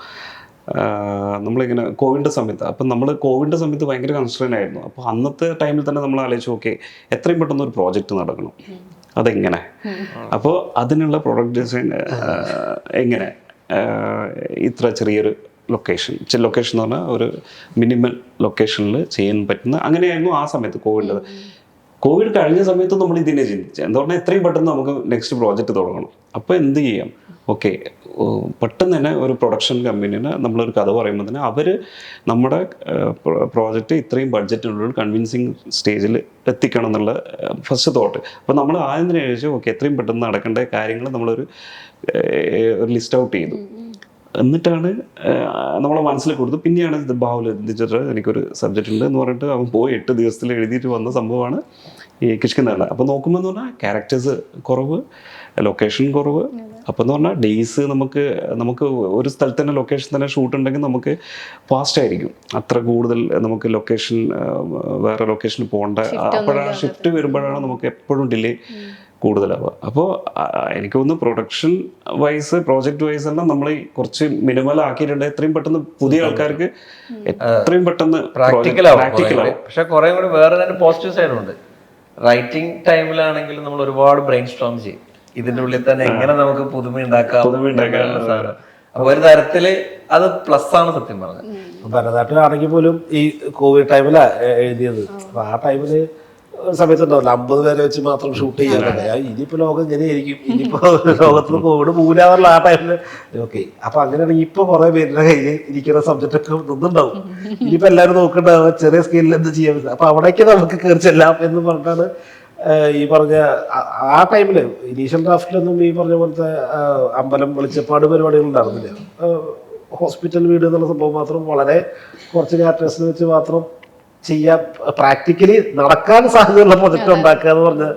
നമ്മളിങ്ങനെ കോവിഡിൻ്റെ സമയത്ത്, അപ്പം നമ്മൾ കോവിഡിൻ്റെ സമയത്ത് ഭയങ്കര കൺസ്ട്രെയിൻ ആയിരുന്നു. അപ്പോൾ അന്നത്തെ ടൈമിൽ തന്നെ നമ്മൾ ആലോചിച്ച് ഓക്കെ എത്രയും പെട്ടെന്ന് ഒരു പ്രോജക്റ്റ് നടക്കണം, അതെങ്ങനെ, അപ്പോൾ അതിനുള്ള പ്രോഡക്റ്റ് ഡിസൈൻ എങ്ങനെ ഇത്ര ചെറിയൊരു ലൊക്കേഷൻ എന്ന് പറഞ്ഞാൽ ഒരു മിനിമൽ ലൊക്കേഷനിൽ ചെയ്യാൻ പറ്റുന്ന അങ്ങനെയായിരുന്നു ആ സമയത്ത് കോവിഡ് കഴിഞ്ഞ സമയത്ത് നമ്മൾ ഇതിനെ ചിന്തിച്ചത് എന്താ പറഞ്ഞാൽ എത്രയും പെട്ടെന്ന് നമുക്ക് നെക്സ്റ്റ് പ്രോജക്റ്റ് തുടങ്ങണം. അപ്പോൾ എന്ത് ചെയ്യാം, ഓക്കെ പെട്ടെന്ന് തന്നെ ഒരു പ്രൊഡക്ഷൻ കമ്പനീനെ നമ്മളൊരു കഥ പറയുമ്പോൾ തന്നെ അവർ നമ്മുടെ പ്രോജക്റ്റ് ഇത്രയും ബഡ്ജറ്റിനുള്ളിൽ കൺവിൻസിങ് സ്റ്റേജിൽ എത്തിക്കണം എന്നുള്ള ഫസ്റ്റ് തോട്ട്. അപ്പോൾ നമ്മൾ ആദ്യം തന്നെ ചോദിച്ചു ഓക്കെ എത്രയും പെട്ടെന്ന് നടക്കേണ്ട കാര്യങ്ങൾ നമ്മളൊരു ലിസ്റ്റ് ഔട്ട് ചെയ്തു. എന്നിട്ടാണ് നമ്മളെ മനസ്സിൽ കൊടുത്തു. പിന്നെയാണ് ബാഹുൽ എത്തിച്ചിട്ട് എനിക്കൊരു സബ്ജക്റ്റ് ഉണ്ട് എന്ന് പറഞ്ഞിട്ട് അവൻ പോയി 8 ദിവസത്തിൽ എഴുതിയിട്ട് വന്ന സംഭവമാണ് ഈ കിഷ്കിന്ദ. അപ്പോൾ നോക്കുമ്പോൾ എന്ന് പറഞ്ഞാൽ ക്യാരക്ടേഴ്സ് കുറവ്, ലൊക്കേഷൻ കുറവ്. അപ്പോൾ എന്ന് പറഞ്ഞാൽ ഡേയ്സ് നമുക്ക് ഒരു സ്ഥലത്ത് തന്നെ ലൊക്കേഷൻ തന്നെ ഷൂട്ട് ഉണ്ടെങ്കിൽ നമുക്ക് ഫാസ്റ്റ് ആയിരിക്കും. അത്ര കൂടുതൽ നമുക്ക് ലൊക്കേഷൻ വേറെ ലൊക്കേഷനിൽ പോകേണ്ട, അപ്പോഴാണ് ഷിഫ്റ്റ് വരുമ്പോഴാണ് നമുക്ക് എപ്പോഴും ഡിലേ കൂടുതലാവുക. അപ്പോൾ എനിക്ക് തോന്നുന്നു പ്രൊഡക്ഷൻ വൈസ് പ്രോജക്റ്റ് വൈസ് എല്ലാം നമ്മൾ കുറച്ച് മിനിമൽ ആക്കിയിട്ടുണ്ട്. എത്രയും പെട്ടെന്ന് പുതിയ ആൾക്കാർക്ക് എത്രയും പെട്ടെന്ന് പ്രാക്ടിക്കൽ ആവും. പക്ഷെ കുറെ കൂടി വേറെ തന്നെ പോസിറ്റീവ് സൈഡുണ്ട്. റൈറ്റിംഗ് ടൈമിലാണെങ്കിലും നമ്മൾ ഒരുപാട് ബ്രെയിൻ സ്ട്രോം ചെയ്യും. ഇതിന്റെ ഉള്ളിൽ തന്നെ എങ്ങനെ നമുക്ക് പുതുമ ഉണ്ടാക്കാം. അപ്പൊ ഒരു തരത്തില് അത് പ്ലസ് ആണ് സത്യം പറഞ്ഞത്. ഭരതനാട്യം ആണെങ്കിൽ പോലും ഈ കോവിഡ് ടൈമിലാണ് എഴുതിയത്. അപ്പൊ ആ ടൈമില് സമയത്തുണ്ടാവില്ല 50 പേരെ വെച്ച് മാത്രം ഷൂട്ട് ചെയ്യാറുണ്ട്. ഇനിയിപ്പോൾ ലോകം ഇങ്ങനെയായിരിക്കും, ഇനിയിപ്പോൾ ലോകത്തിന് കോവിഡ് പോകില്ല ആ ടൈമിൽ ഓക്കെ. അപ്പൊ അങ്ങനെയാണെങ്കിൽ ഇപ്പൊ കുറെ പേരുടെ കയ്യിൽ ഇരിക്കുന്ന സബ്ജക്റ്റ് ഒക്കെ നിന്നുണ്ടാവും. ഇനിയിപ്പോ എല്ലാവരും നോക്കണ്ടാവും ചെറിയ സ്കെയിലിൽ എന്ത് ചെയ്യാൻ പറ്റും. അപ്പൊ അവിടേക്ക് നമുക്ക് കയറി ചെല്ലാം എന്ന് പറഞ്ഞിട്ടാണ് ഈ പറഞ്ഞ ആ ടൈമില് ഇനീഷ്യൽ ഡ്രാഫ്റ്റിലൊന്നും ഈ പറഞ്ഞ പോലത്തെ അമ്പലം വെളിച്ചപ്പാട് പരിപാടികൾ ഉണ്ടായിരുന്നില്ല. ഹോസ്പിറ്റൽ വീട് എന്നുള്ള സംഭവം മാത്രം വളരെ കുറച്ച് ക്യാരക്ടേഴ്സിനെ വെച്ച് മാത്രം ചെയ്യാൻ പ്രാക്ടിക്കലി നടക്കാൻ സാധ്യതയുള്ള പ്രൊജക്റ്റ് ഉണ്ടാക്കുക എന്ന് പറഞ്ഞ്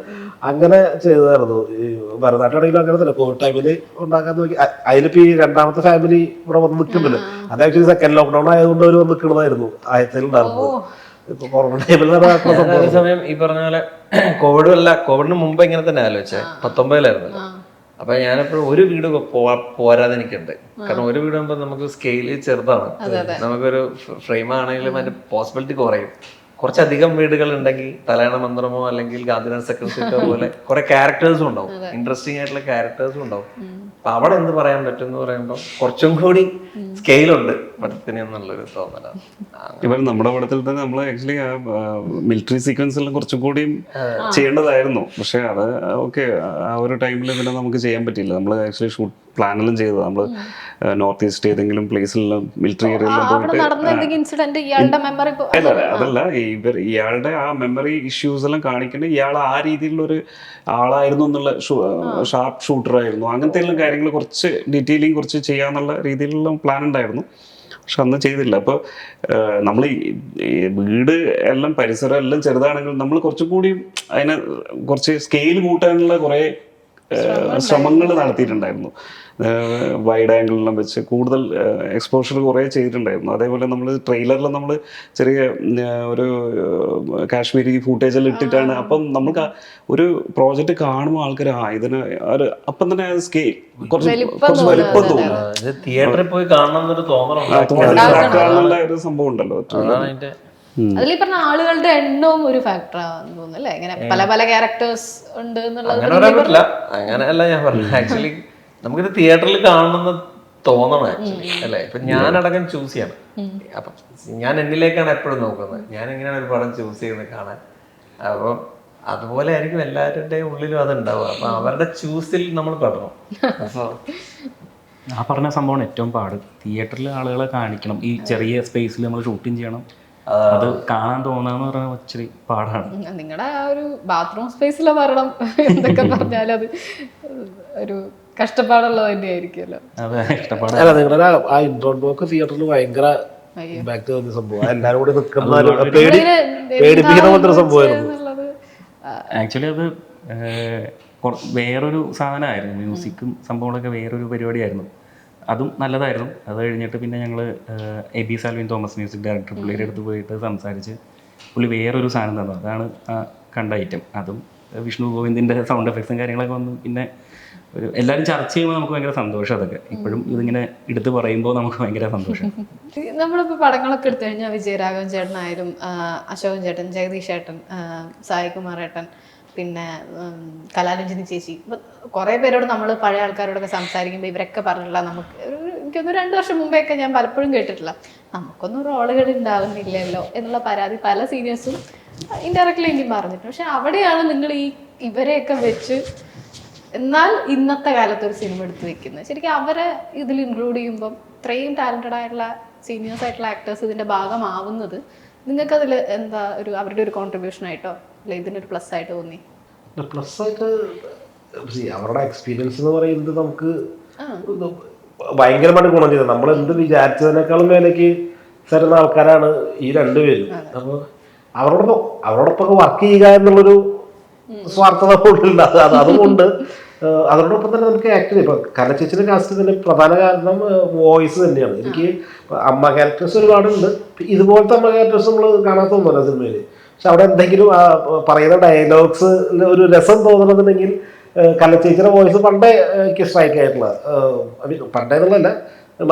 അങ്ങനെ ചെയ്തായിരുന്നു. ഈ ഭരതനാട്യമാണെങ്കിലും അങ്ങനെ തന്നെ കോവിഡ് ടൈമിൽ ഉണ്ടാക്കാൻ നോക്കി. അതിലിപ്പോ ഈ രണ്ടാമത്തെ ഫാമിലി ഇവിടെ വന്ന് നിൽക്കുന്നില്ല, അത് ആക്ച്വലി സെക്കൻഡ് ലോക്ക്ഡൌൺ ആയതുകൊണ്ട് അവർ വന്ന് നിൽക്കുന്നതായിരുന്നു ആദ്യത്തിൽ ഉണ്ടായിരുന്നത്. ഇപ്പൊ കൊറോണ ടൈമിൽ സമയം ഈ പറഞ്ഞ പോലെ കോവിഡിന് മുമ്പ് ഇങ്ങനെ തന്നെ ആലോചിച്ചേ 19-ലായിരുന്നു. അപ്പൊ ഞാനെപ്പോഴും ഒരു വീട് പോരാതെ എനിക്കുണ്ട്. കാരണം ഒരു വീട് ആകുമ്പോൾ നമുക്ക് സ്കെയില് ചെറുതാണ്, നമുക്കൊരു ഫ്രെയിം ആണെങ്കിലും അതിന്റെ പോസിബിലിറ്റി കുറയും. കുറച്ചധികം വീടുകൾ ഉണ്ടെങ്കിൽ തലയണ മന്ത്രമോ അല്ലെങ്കിൽ ഗാന്ധിനഗർ സെക്രട്ടറിയേറ്റോ പോലെ കുറെ ക്യാരക്ടേഴ്സും ഉണ്ടാവും, ഇൻട്രസ്റ്റിംഗ് ആയിട്ടുള്ള ക്യാരക്ടേഴ്സും ഉണ്ടാവും. അപ്പൊ അവിടെ എന്ത് പറയാൻ പറ്റും എന്ന് പറയുമ്പോൾ കുറച്ചും കൂടി സ്കെയിലുണ്ട് പടത്തിന് എന്നുള്ളൊരു തോന്നലാണ്. ഇവർ നമ്മുടെ പടത്തിൽ തന്നെ നമ്മൾ ആക്ച്വലി ആ മിലിറ്ററി സീക്വൻസ് എല്ലാം കുറച്ചും കൂടിയും ചെയ്യേണ്ടതായിരുന്നു. പക്ഷെ അത് ഓക്കെ, ആ ഒരു ടൈമിൽ പിന്നെ നമുക്ക് ചെയ്യാൻ പറ്റിയില്ല. നമ്മൾ ആക്ച്വലി ഷൂട്ട് പ്ലാനെല്ലാം ചെയ്തത് നമ്മൾ നോർത്ത് ഈസ്റ്റ് ഏതെങ്കിലും പ്ലേസിലെല്ലാം മിലിറ്ററി ഏരിയയിലെല്ലാം പോയിട്ട് അതല്ല, ഇയാളുടെ ആ മെമ്മറി ഇഷ്യൂസ് എല്ലാം കാണിക്കുന്നത് ഇയാൾ ആ രീതിയിലുള്ളൊരു ആളായിരുന്നു എന്നുള്ള ഷാർപ്പ് ഷൂട്ടർ ആയിരുന്നു. അങ്ങനത്തെ എല്ലാം കാര്യങ്ങൾ കുറച്ച് ഡീറ്റെയിലിംഗ് കുറച്ച് ചെയ്യാന്നുള്ള രീതിയിലുള്ള പ്ലാൻ ഉണ്ടായിരുന്നു. പക്ഷെ അന്ന് ചെയ്തില്ല. അപ്പോൾ നമ്മൾ ഈ വീട് എല്ലാം പരിസരം എല്ലാം ചെറുതാണെങ്കിൽ നമ്മൾ കുറച്ചും കൂടി അതിനെ കുറച്ച് സ്കെയിൽ കൂട്ടാനുള്ള കുറേ ശ്രമങ്ങൾ നടത്തിയിട്ടുണ്ടായിരുന്നു. വൈഡ് ആംഗിളെല്ലാം വെച്ച് കൂടുതൽ എക്സ്പോഷർ കുറേ ചെയ്തിട്ടുണ്ടായിരുന്നു. അതേപോലെ നമ്മൾ ട്രെയിലറിൽ നമ്മൾ ചെറിയ ഒരു കാശ്മീരി ഫൂട്ടേജെല്ലാം ഇട്ടിട്ടാണ്. അപ്പം നമുക്ക് ഒരു പ്രോജക്റ്റ് കാണുമ്പോൾ ആൾക്കാർ ഇതിന് ഒരു അപ്പം തന്നെ സ്കെയിൽ കുറച്ച് വലിപ്പം തോന്നും. തിയേറ്ററിൽ പോയി കാണണമെന്നൊരു തോന്നലുള്ള ഒരു സംഭവം ഉണ്ടല്ലോ. അതിൽ ഈ പറഞ്ഞ ആളുകളുടെ എണ്ണവും ഒരു ഫാക്ടറാന്ന് തോന്നുന്നു അല്ലേ? ഇങ്ങനെ പല പല ക്യാരക്ടേഴ്സ് ഉണ്ട് എന്നുള്ളത് അങ്ങനെയല്ല ഞാൻ പറഞ്ഞു. ആക്ച്വലി നമുക്കിത് തിയേറ്ററിൽ കാണണമെന്ന് തോന്നണം ആക്ച്വലി അല്ലേ? ഇപ്പൊ ഞാനടക്കം ചൂസ് ചെയ്യണം. അപ്പൊ ഞാൻ എന്നിലേക്കാണ് എപ്പോഴും നോക്കുന്നത്, ഞാൻ എങ്ങനെയാണ് ഒരു പടം ചൂസ് ചെയ്യുന്നത് കാണാൻ. അപ്പോൾ അതുപോലെ ആയിരിക്കും എല്ലാവരുടെയും ഉള്ളിലും അതുണ്ടാവുക. അപ്പൊ അവരുടെ ചൂസിൽ നമ്മൾ പെടണം. അപ്പോൾ ആ പറഞ്ഞ സംഭവമാണ് ഏറ്റവും പാട്. തിയേറ്ററിൽ ആളുകളെ കാണിക്കണം, ഈ ചെറിയ സ്പേസിൽ നമ്മൾ ഷൂട്ടിങ് ചെയ്യണം, അത് കാണാൻ തോന്നാന്ന് പറഞ്ഞാൽ ഇച്ചിരി പാടാണ്. നിങ്ങളുടെ ആ ഒരു ബാത്റൂം സ്പേസിലെ മരണം എന്തൊക്കെ പറഞ്ഞാലും അത് ഒരു കഷ്ടപ്പാടുള്ളത് തന്നെയായിരിക്കുമല്ലോ. അതെ, കഷ്ടപ്പാട്. അല്ല, നിങ്ങളുടെ ആ ഇൻട്രോ ബ്ലോക്ക് തിയേറ്ററിൽ ഭയങ്കര ഇമ്പാക്ട് തോന്നിയ സംഭവം. എല്ലാവരും കൂടി പേടിപ്പിക്കുന്ന പോലത്തെ സംഭവമായിരുന്നു. ആക്ച്വലി അത് വേറൊരു സാധനമായിരുന്നു. മ്യൂസിക്കും സംഭവങ്ങളൊക്കെ വേറൊരു പരിപാടിയായിരുന്നു. അതും നല്ലതായിരുന്നു. അത് കഴിഞ്ഞിട്ട് പിന്നെ ഞങ്ങൾ എബി സാൽവിൻ തോമസ് മ്യൂസിക് ഡയറക്ടർ, പുള്ളിയുടെ അടുത്ത് പോയിട്ട് സംസാരിച്ച് പുള്ളി വേറൊരു സാധനം തന്നു. അതാണ് കണ്ട ഐറ്റം. അതും വിഷ്ണു ഗോവിന്ദിൻ്റെ സൗണ്ട് എഫക്ട്സും കാര്യങ്ങളൊക്കെ വന്നു. പിന്നെ ഒരു എല്ലാവരും ചർച്ച ചെയ്യുമ്പോൾ നമുക്ക് ഭയങ്കര സന്തോഷം. അതൊക്കെ ഇപ്പോഴും ഇതിങ്ങനെ എടുത്ത് പറയുമ്പോൾ നമുക്ക് ഭയങ്കര സന്തോഷം. നമ്മളിപ്പോൾ പടങ്ങളൊക്കെ എടുത്തു കഴിഞ്ഞാൽ വിജയരാഘവൻ ചേട്ടനായാലും അശോകൻ ചേട്ടൻ, ജഗദീഷ് ചേട്ടൻ, സായികുമാർ ഏട്ടൻ, പിന്നെ കലാരഞ്ജിനി ചേച്ചി, കുറേ പേരോട് നമ്മൾ പഴയ ആൾക്കാരോടൊക്കെ സംസാരിക്കുമ്പോൾ ഇവരൊക്കെ പറഞ്ഞില്ല, നമുക്ക് എനിക്കൊന്ന് 2 വർഷം മുമ്പേയൊക്കെ ഞാൻ പലപ്പോഴും കേട്ടിട്ടില്ല, നമുക്കൊന്നും റോളുകൾ ഉണ്ടാവുന്നില്ലല്ലോ എന്നുള്ള പരാതി പല സീനിയേഴ്സും ഇൻഡയറക്റ്റ്ലി എനിക്കും പറഞ്ഞിട്ടുണ്ട്. പക്ഷെ അവിടെയാണ് നിങ്ങൾ ഇവരെയൊക്കെ വെച്ച് എന്നാൽ ഇന്നത്തെ കാലത്ത് ഒരു സിനിമ എടുത്ത് വെക്കുന്നത്. ശരിക്കും അവരെ ഇതിൽ ഇൻക്ലൂഡ് ചെയ്യുമ്പം ഇത്രയും ടാലൻറ്റഡ് ആയിട്ടുള്ള സീനിയേഴ്സ് ആയിട്ടുള്ള ആക്ടേഴ്സ് ഇതിൻ്റെ ഭാഗമാവുന്നത് നിങ്ങൾക്കതിൽ എന്താ ഒരു അവരുടെ ഒരു കോൺട്രിബ്യൂഷൻ ആയിട്ടോ അല്ലെ ഇതിനൊരു പ്ലസ് ആയിട്ട് തോന്നി? പ്ലസ് ആയിട്ട് അവരുടെ എക്സ്പീരിയൻസ് എന്ന് പറയുന്നത് നമുക്ക് ഭയങ്കരമായിട്ട് ഗുണം ചെയ്തത്. നമ്മൾ എന്ത് വിചാരിച്ചതിനേക്കാളും മേലേക്ക് തരുന്ന ആൾക്കാരാണ് ഈ 2 പേരും. അപ്പോൾ അവരോടൊപ്പം വർക്ക് ചെയ്യുക എന്നുള്ളൊരു സ്വാർത്ഥത കൂടുതലുണ്ട്. അതുകൊണ്ട് അതോടൊപ്പം തന്നെ നമുക്ക് ആക്ച്വലി ഇപ്പൊ കലച്ചേച്ചിയുടെ കാസ്റ്റിന്റെ പ്രധാന കാരണം വോയിസ് തന്നെയാണ്. എനിക്ക് അമ്മ ക്യാരക്ടേഴ്സ് ഒരുപാടുണ്ട്, ഇതുപോലത്തെ അമ്മ ക്യാരക്ടേഴ്സ് നമ്മൾ കാണാത്തൊന്നുമല്ല സിനിമയിൽ. പക്ഷെ അവിടെ എന്തെങ്കിലും പറയുന്ന ഡയലോഗ്സ് ഒരു രസം തോന്നണമെന്നുണ്ടെങ്കിൽ കലച്ചേച്ചിയുടെ വോയിസ് പണ്ടേ എനിക്ക് സ്ട്രൈക്ക് ആയിട്ടുള്ള, പണ്ടേ എന്നുള്ളതല്ല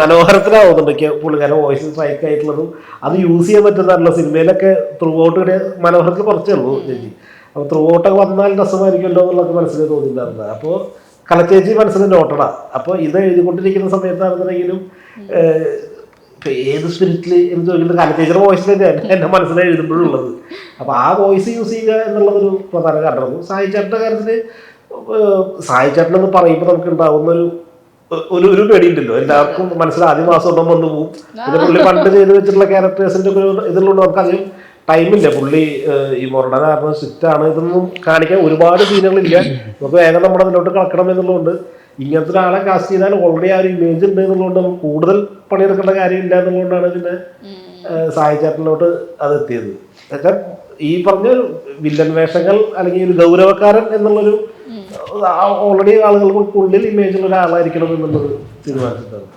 മനോഹരത്തിലാവുന്നുണ്ട് എനിക്ക് പുള്ളിക്കാരൻ വോയിസ് സ്ട്രൈക്ക് ആയിട്ടുള്ളതും അത് യൂസ് ചെയ്യാൻ പറ്റുന്നതല്ല. സിനിമയിലൊക്കെ ത്രൂ ഔട്ട് ഇവിടെ മനോഹരത്തിൽ കുറച്ചേ ഉള്ളൂ ചേച്ചി. അപ്പോൾ ത്രൂ ഔട്ടൊക്കെ വന്നാൽ രസമായിരിക്കുമല്ലോ എന്നുള്ളതൊക്കെ മനസ്സിൽ തോന്നിയിട്ടുണ്ടായിരുന്നത്. അപ്പോൾ കലച്ചേച്ചി മനസ്സിൽ നോട്ടടാ. അപ്പോൾ ഇത് എഴുതിക്കൊണ്ടിരിക്കുന്ന സമയത്താണെന്നുണ്ടെങ്കിലും ഏത് സ്പിരിറ്റിൽ എന്ന് ചോദിക്കുന്നത് കലച്ചേച്ചിയുടെ വോയിസിൽ എൻ്റെ മനസ്സിൽ എഴുതുമ്പോഴുള്ളത്. അപ്പോൾ ആ വോയിസ് യൂസ് ചെയ്യുക എന്നുള്ളതൊരു പ്രധാന കാരണമാണ്. സായി ചേട്ടൻ്റെ കാര്യത്തിൽ സായി ചേട്ടൻ എന്ന് പറയുമ്പോൾ നമുക്ക് ഉണ്ടാവുന്ന ഒരു പേടിയുണ്ടല്ലോ, എല്ലാവർക്കും മനസ്സിൽ ആദ്യ മാസം ഒന്നും വന്നു പോകും. പിന്നെ പുള്ളി പണ്ട് ചെയ്ത് വെച്ചിട്ടുള്ള ക്യാരക്ടേഴ്സിൻ്റെ ഒരു ഇതിലുണ്ട്, നമുക്കധികം ടൈമില്ല. പുള്ളി ഈ മൊറഡന കാരണം സ്ട്രിക്റ്റാണ്, ഇതൊന്നും കാണിക്കാൻ ഒരുപാട് സീനുകളില്ല, നമുക്ക് വേഗം നമ്മുടെ അതിലോട്ട് കളക്കണം എന്നുള്ളതുകൊണ്ട് ഇങ്ങനത്തെ ഒരാളെ കാസ്റ്റ് ചെയ്താൽ ഓൾറെഡി ആ ഒരു ഇമേജ് ഉണ്ട് എന്നുള്ളതുകൊണ്ട് നമുക്ക് കൂടുതൽ പണിയെടുക്കേണ്ട കാര്യമില്ല എന്നുള്ളതുകൊണ്ടാണ് പിന്നെ സായി ചേട്ടനിലോട്ട് അത് എത്തിയത്. എന്നുവെച്ചാൽ ഈ പറഞ്ഞ വില്ലൻ വേഷങ്ങൾ അല്ലെങ്കിൽ ഒരു ഗൗരവക്കാരൻ എന്നുള്ളൊരു ഓൾറെഡി ആളുകൾക്കുള്ളിൽ ഇമേജുള്ള ഒരാളായിരിക്കണം എന്നുള്ളത് തീരുമാനിച്ചിട്ടാണ്.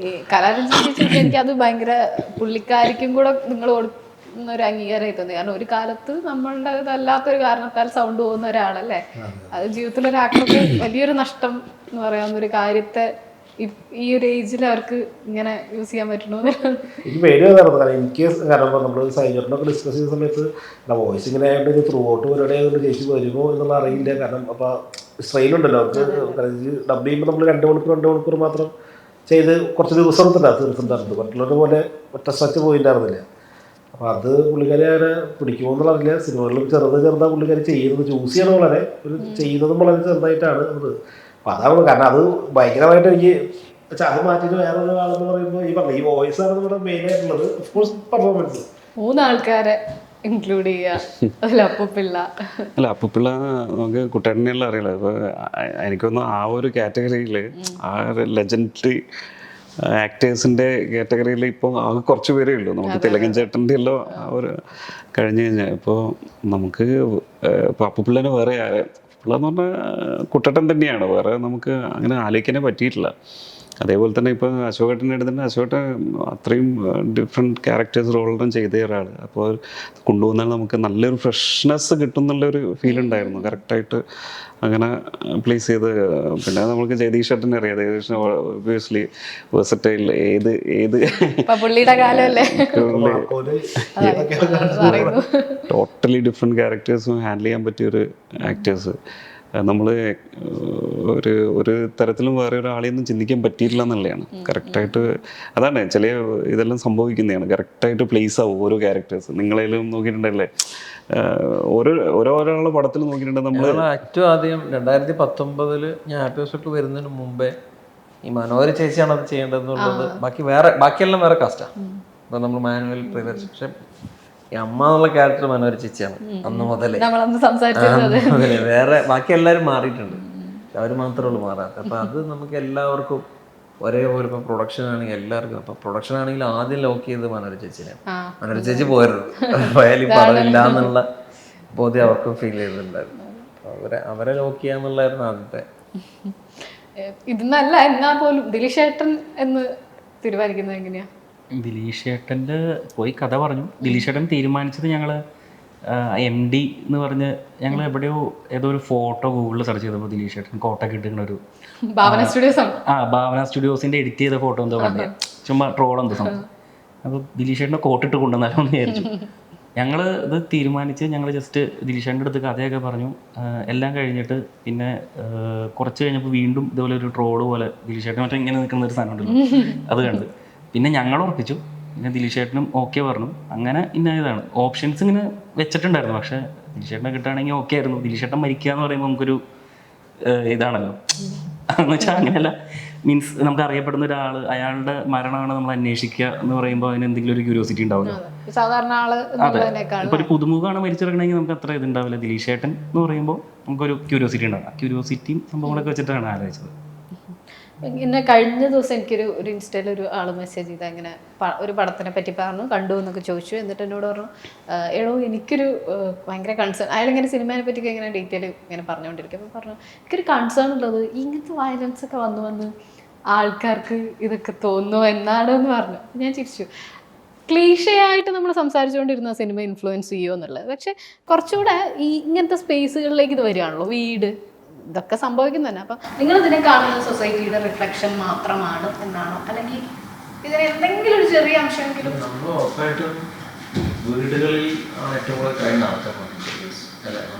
ഈ കലാരഞ്ജന എനിക്ക് അത് ഭയങ്കര പുള്ളിക്കാരിക്കും കൂടെ നിങ്ങൾ ഒരു അംഗീകാരമായി തോന്നി. കാരണം ഒരു കാലത്ത് നമ്മളുടെ ഇതല്ലാത്തൊരു കാരണത്താൽ സൗണ്ട് പോകുന്ന ഒരാളല്ലേ, അത് ജീവിതത്തിലൊരു ആക്ടർക്ക് വലിയൊരു നഷ്ടം എന്ന് പറയാവുന്ന ഒരു കാര്യത്തെ ഈ ഒരു ഏജിൽ അവർക്ക് ഇങ്ങനെ യൂസ് ചെയ്യാൻ പറ്റണോ? എനിക്ക് പേടിയായിരുന്നു. കാരണം എനിക്ക് കാരണം നമ്മൾ സൈജറിനൊക്കെ ഡിസ്കസ് ചെയ്യുന്ന സമയത്ത് വോയിസ് ഇങ്ങനെ ആയതുകൊണ്ട് ത്രൂ ഔട്ട് പരിപാടി ആയതുകൊണ്ട് ചേച്ചി വരുമോ എന്നുള്ള അറിയില്ല. കാരണം അപ്പോൾ സ്ട്രെയിനുണ്ടല്ലോ അവർക്ക് ഡബ് ചെയ്യുമ്പോൾ നമ്മൾ 2 മണിക്കൂർ മാത്രം ചെയ്ത് കുറച്ച് ദിവസം തീർത്തിട്ടുണ്ടായിരുന്നു. മറ്റുള്ളവരുടെ പോലെ ഒറ്റ സ്ട്രെച്ച് പോയിട്ടുണ്ടായിരുന്നില്ല. അപ്പോൾ അത് പുള്ളിക്കാരി അങ്ങനെ പിടിക്കുമോ എന്നുള്ളറിയില്ല. സിനിമകളിലും ചെറുതാ പുള്ളിക്കാരി ചെയ്യുന്നത്, ചൂസ് ചെയ്യണം വളരെ ചെയ്യുന്നതും വളരെ ചെറുതായിട്ടാണ് അത്. അപ്പം അതാണ് കാരണം അത് ഭയങ്കരമായിട്ട് എനിക്ക് അത് മാറ്റിയിട്ട് വേറൊരു ആളെന്ന് പറയുമ്പോൾ ഈ പറഞ്ഞ ഈ വോയിസ് ആണ് നമ്മുടെ മെയിൻ ആയിട്ടുള്ളത്. ഓഫ്കോഴ്സ് പെർഫോമൻസ് 3 ആൾക്കാരെ ഇൻക്ലൂഡ് ചെയ്യുക. അല്ല അപ്പുപിള്ള നമുക്ക് കുട്ടേട്ടനെല്ലാം അറിയില്ല. ഇപ്പോൾ എനിക്കൊന്ന് ആ ഒരു കാറ്റഗറിയിൽ ആ ലെജൻഡറി ആക്ടേഴ്സിൻ്റെ കാറ്റഗറിയിൽ ഇപ്പോൾ ആകെ കുറച്ച് പേരേ ഉള്ളൂ. നമുക്ക് തിലകൻ ചേട്ടൻ്റെ എല്ലാം ആ ഒരു കഴിഞ്ഞ് കഴിഞ്ഞാൽ ഇപ്പോൾ നമുക്ക് ഇപ്പോൾ അപ്പുപിള്ളേനെ വേറെ അപ്പുപിള്ള എന്ന് പറഞ്ഞാൽ കുട്ടേട്ടൻ തന്നെയാണ്, വേറെ നമുക്ക് അങ്ങനെ ആലോചിക്കാനേ പറ്റിയിട്ടില്ല. അതേപോലെ തന്നെ ഇപ്പോൾ അശോകേട്ടനെ എടുത്തിട്ട് അശോകേട്ടൻ അത്രയും ഡിഫറെൻറ്റ് ക്യാരക്ടേഴ്സ് റോളും ചെയ്ത ഒരാൾ. അപ്പോൾ കൊണ്ടുപോകുന്നാൽ നമുക്ക് നല്ലൊരു ഫ്രഷ്നെസ് കിട്ടും എന്നുള്ളൊരു ഫീൽ ഉണ്ടായിരുന്നു. കറക്റ്റായിട്ട് അങ്ങനെ പ്ലേസ് ചെയ്ത്. പിന്നെ നമുക്ക് ജഗദീഷ് ചേട്ടനെ അറിയാം. ജഗദീഷ് ഒബ്വിയസ്ലി വേഴ്സറ്റൈൽ ഏത് പുള്ളിയുടെ കാലമല്ലേ, ടോട്ടലി ഡിഫറെൻറ്റ് ക്യാരക്ടേഴ്സും ഹാൻഡിൽ ചെയ്യാൻ പറ്റിയൊരു ആക്ടേഴ്സ് നമ്മൾ ഒരു തരത്തിലും വേറെ ഒരാളെയൊന്നും ചിന്തിക്കാൻ പറ്റിയിട്ടില്ല എന്നുള്ളതാണ്. കറക്റ്റായിട്ട് അതാണ് ചില ഇതെല്ലാം സംഭവിക്കുന്നതാണ്. കറക്റ്റായിട്ട് പ്ലേസ് ആവും ഓരോ ക്യാരക്ടേഴ്സ്. നിങ്ങളേലും നോക്കിയിട്ടുണ്ടല്ലേ, ഓരോരാളുടെ പടത്തിൽ നോക്കിയിട്ടുണ്ടെങ്കിൽ നമ്മൾ ഏറ്റവും ആദ്യം 2019 ഞാൻ ഹാപ്പി ഹോസ്പിറ്റൽ വരുന്നതിന് മുമ്പേ ഈ മനോഹര ചേച്ചിയാണ് അത് ചെയ്യേണ്ടതെന്നുള്ളത്. ബാക്കിയെല്ലാം വേറെ കാസ്റ്റാണ്. ഇപ്പം നമ്മൾ മാനുവൽ പ്രിയദർശൻ, പക്ഷെ ഈ അമ്മ എന്നുള്ള ക്യാരക്ടർ മനോഹര ചേച്ചിയാണ് അന്ന് മുതലേ. വേറെ ബാക്കി എല്ലാവരും മാറിയിട്ടുണ്ട്, അവർ മാത്രമേ ഉള്ളൂ മാറാത്ത. അപ്പം അത് നമുക്ക് എല്ലാവർക്കും ഒരേപോലെ. ഇപ്പം പ്രൊഡക്ഷൻ ആണെങ്കിൽ എല്ലാവർക്കും, അപ്പം പ്രൊഡക്ഷൻ ആണെങ്കിൽ ആദ്യം ലോക്ക് ചെയ്ത് മനോഹര ചേച്ചിനെ. മനോഹര ചേച്ചി പോയരുത്, പോയാലും പടമില്ല എന്നുള്ള ബോധ്യം അവർക്കും ഫീൽ ചെയ്തിട്ടുണ്ടായിരുന്നു. അവരെ ലോക്ക് ചെയ്യാന്നുള്ളായിരുന്നു ആദ്യത്തെ. ഇതെന്നല്ല എന്നാൽ പോലും ദിലീഷ് ഏട്ടൻ എന്ന് തീരുമാനിക്കുന്നത് എങ്ങനെയാ? ദിലീഷ് ചേട്ടൻ്റെ പോയി കഥ പറഞ്ഞു. ദിലീഷ് ചേട്ടൻ തീരുമാനിച്ചത് ഞങ്ങൾ MD എന്ന് പറഞ്ഞ് ഞങ്ങൾ എവിടെയോ ഏതോ ഒരു ഫോട്ടോ ഗൂഗിളിൽ സെർച്ച് ചെയ്തപ്പോൾ ദിലീഷ് ചേട്ടൻ കോട്ടൊക്കെ ഇട്ടിരിക്കുന്ന ഒരു ഭാവന സ്റ്റുഡിയോസിൻ്റെ എഡിറ്റ് ചെയ്ത ഫോട്ടോ എന്തോ കണ്ടേ, ചുമ്മാ ട്രോൾ എന്തോ സംഭവം. അപ്പോൾ ദിലീഷ് ചേട്ടൻ്റെ കോട്ടിട്ട് കൊണ്ടുവന്നാലോ എന്ന് വിചാരിച്ചു. ഞങ്ങൾ ഇത് തീരുമാനിച്ച് ഞങ്ങൾ ജസ്റ്റ് ദിലീഷ് ചേട്ടൻ്റെ അടുത്ത് കഥയൊക്കെ പറഞ്ഞു. എല്ലാം കഴിഞ്ഞിട്ട് പിന്നെ കുറച്ച് കഴിഞ്ഞപ്പോൾ വീണ്ടും ഇതുപോലെ ഒരു ട്രോള് പോലെ ദിലീഷ് ചേട്ടൻ മറ്റേ ഇങ്ങനെ നിൽക്കുന്ന ഒരു സാധനം ഉണ്ടല്ലോ, അത് കണ്ട് പിന്നെ ഞങ്ങൾ ഉറപ്പിച്ചു. പിന്നെ ദിലീഷ് ചേട്ടനും ഓക്കെ പറഞ്ഞു. അങ്ങനെ ഇന്നതാണ് ഓപ്ഷൻസ് ഇങ്ങനെ വെച്ചിട്ടുണ്ടായിരുന്നു. പക്ഷേ ദിലീഷ് ചേട്ടനെ കിട്ടുകയാണെങ്കിൽ ഓക്കെ ആയിരുന്നു. ദിലീഷ് ചേട്ടൻ മരിക്കുക എന്ന് പറയുമ്പോൾ നമുക്കൊരു ഇതാണല്ലോ, എന്ന് വെച്ചാൽ അങ്ങനെയല്ല, മീൻസ് നമുക്ക് അറിയപ്പെടുന്ന ഒരാൾ അയാളുടെ മരണമാണ് നമ്മൾ അന്വേഷിക്കുക എന്ന് പറയുമ്പോൾ അതിന് എന്തെങ്കിലും ഒരു ക്യൂരിയോസിറ്റി ഉണ്ടാവില്ല. അതെ, ഇപ്പോൾ ഒരു പുതുമുഖമാണ് മരിച്ചിറങ്ങണമെങ്കിൽ നമുക്ക് അത്ര ഇതുണ്ടാവില്ല. ദിലീഷ് ചേട്ടൻ എന്ന് പറയുമ്പോൾ നമുക്കൊരു ക്യൂരിയോസിറ്റി ഉണ്ടാവും. ആ ക്യൂരിയോസിറ്റിയും സംഭവങ്ങളൊക്കെ വെച്ചിട്ടാണ് ആലോചിച്ചത്. ഇങ്ങനെ കഴിഞ്ഞ ദിവസം എനിക്കൊരു ഇൻസ്റ്റയിൽ ഒരു ആൾ മെസ്സേജ് ചെയ്താൽ ഇങ്ങനെ ഒരു പടത്തിനെ പറ്റി പറഞ്ഞു, കണ്ടു എന്നൊക്കെ ചോദിച്ചു. എന്നിട്ട് എന്നോട് പറഞ്ഞു, എടോ എനിക്കൊരു ഭയങ്കര കൺസേൺ. അയാളിങ്ങനെ സിനിമയെ പറ്റിയൊക്കെ ഇങ്ങനെ ഡീറ്റെയിൽ ഇങ്ങനെ പറഞ്ഞുകൊണ്ടിരിക്കും. അപ്പോൾ പറഞ്ഞു എനിക്കൊരു കൺസേൺ ഉള്ളത് ഇങ്ങനത്തെ വയലൻസ് ഒക്കെ വന്ന് ആൾക്കാർക്ക് ഇതൊക്കെ തോന്നുന്നു എന്നാണെന്ന് പറഞ്ഞു. ഞാൻ ചിരിച്ചു. ക്ലീഷയായിട്ട് നമ്മൾ സംസാരിച്ചുകൊണ്ടിരുന്ന സിനിമ ഇൻഫ്ലുവൻസ് ചെയ്യുമോ എന്നുള്ളത്. പക്ഷെ കുറച്ചുകൂടെ ഈ ഇങ്ങനത്തെ സ്പേസുകളിലേക്ക് ഇത് വരികയാണല്ലോ, വീട് ഇതൊക്കെ സംഭവിക്കുന്നു തന്നെ. അപ്പം നിങ്ങൾ ഇതിനെ കാണുന്നത് സൊസൈറ്റിയുടെ റിഫ്ലക്ഷൻ മാത്രമാണ് എന്നാണോ, അല്ലെങ്കിൽ ഇതിന് എന്തെങ്കിലും ഒരു ചെറിയ അംശമെങ്കിലും? നമ്മൾ ഉറപ്പായിട്ടും വീടുകളിൽ ഏറ്റവും കൂടുതൽ കഴിയുന്ന ആൾക്കാരാണ്.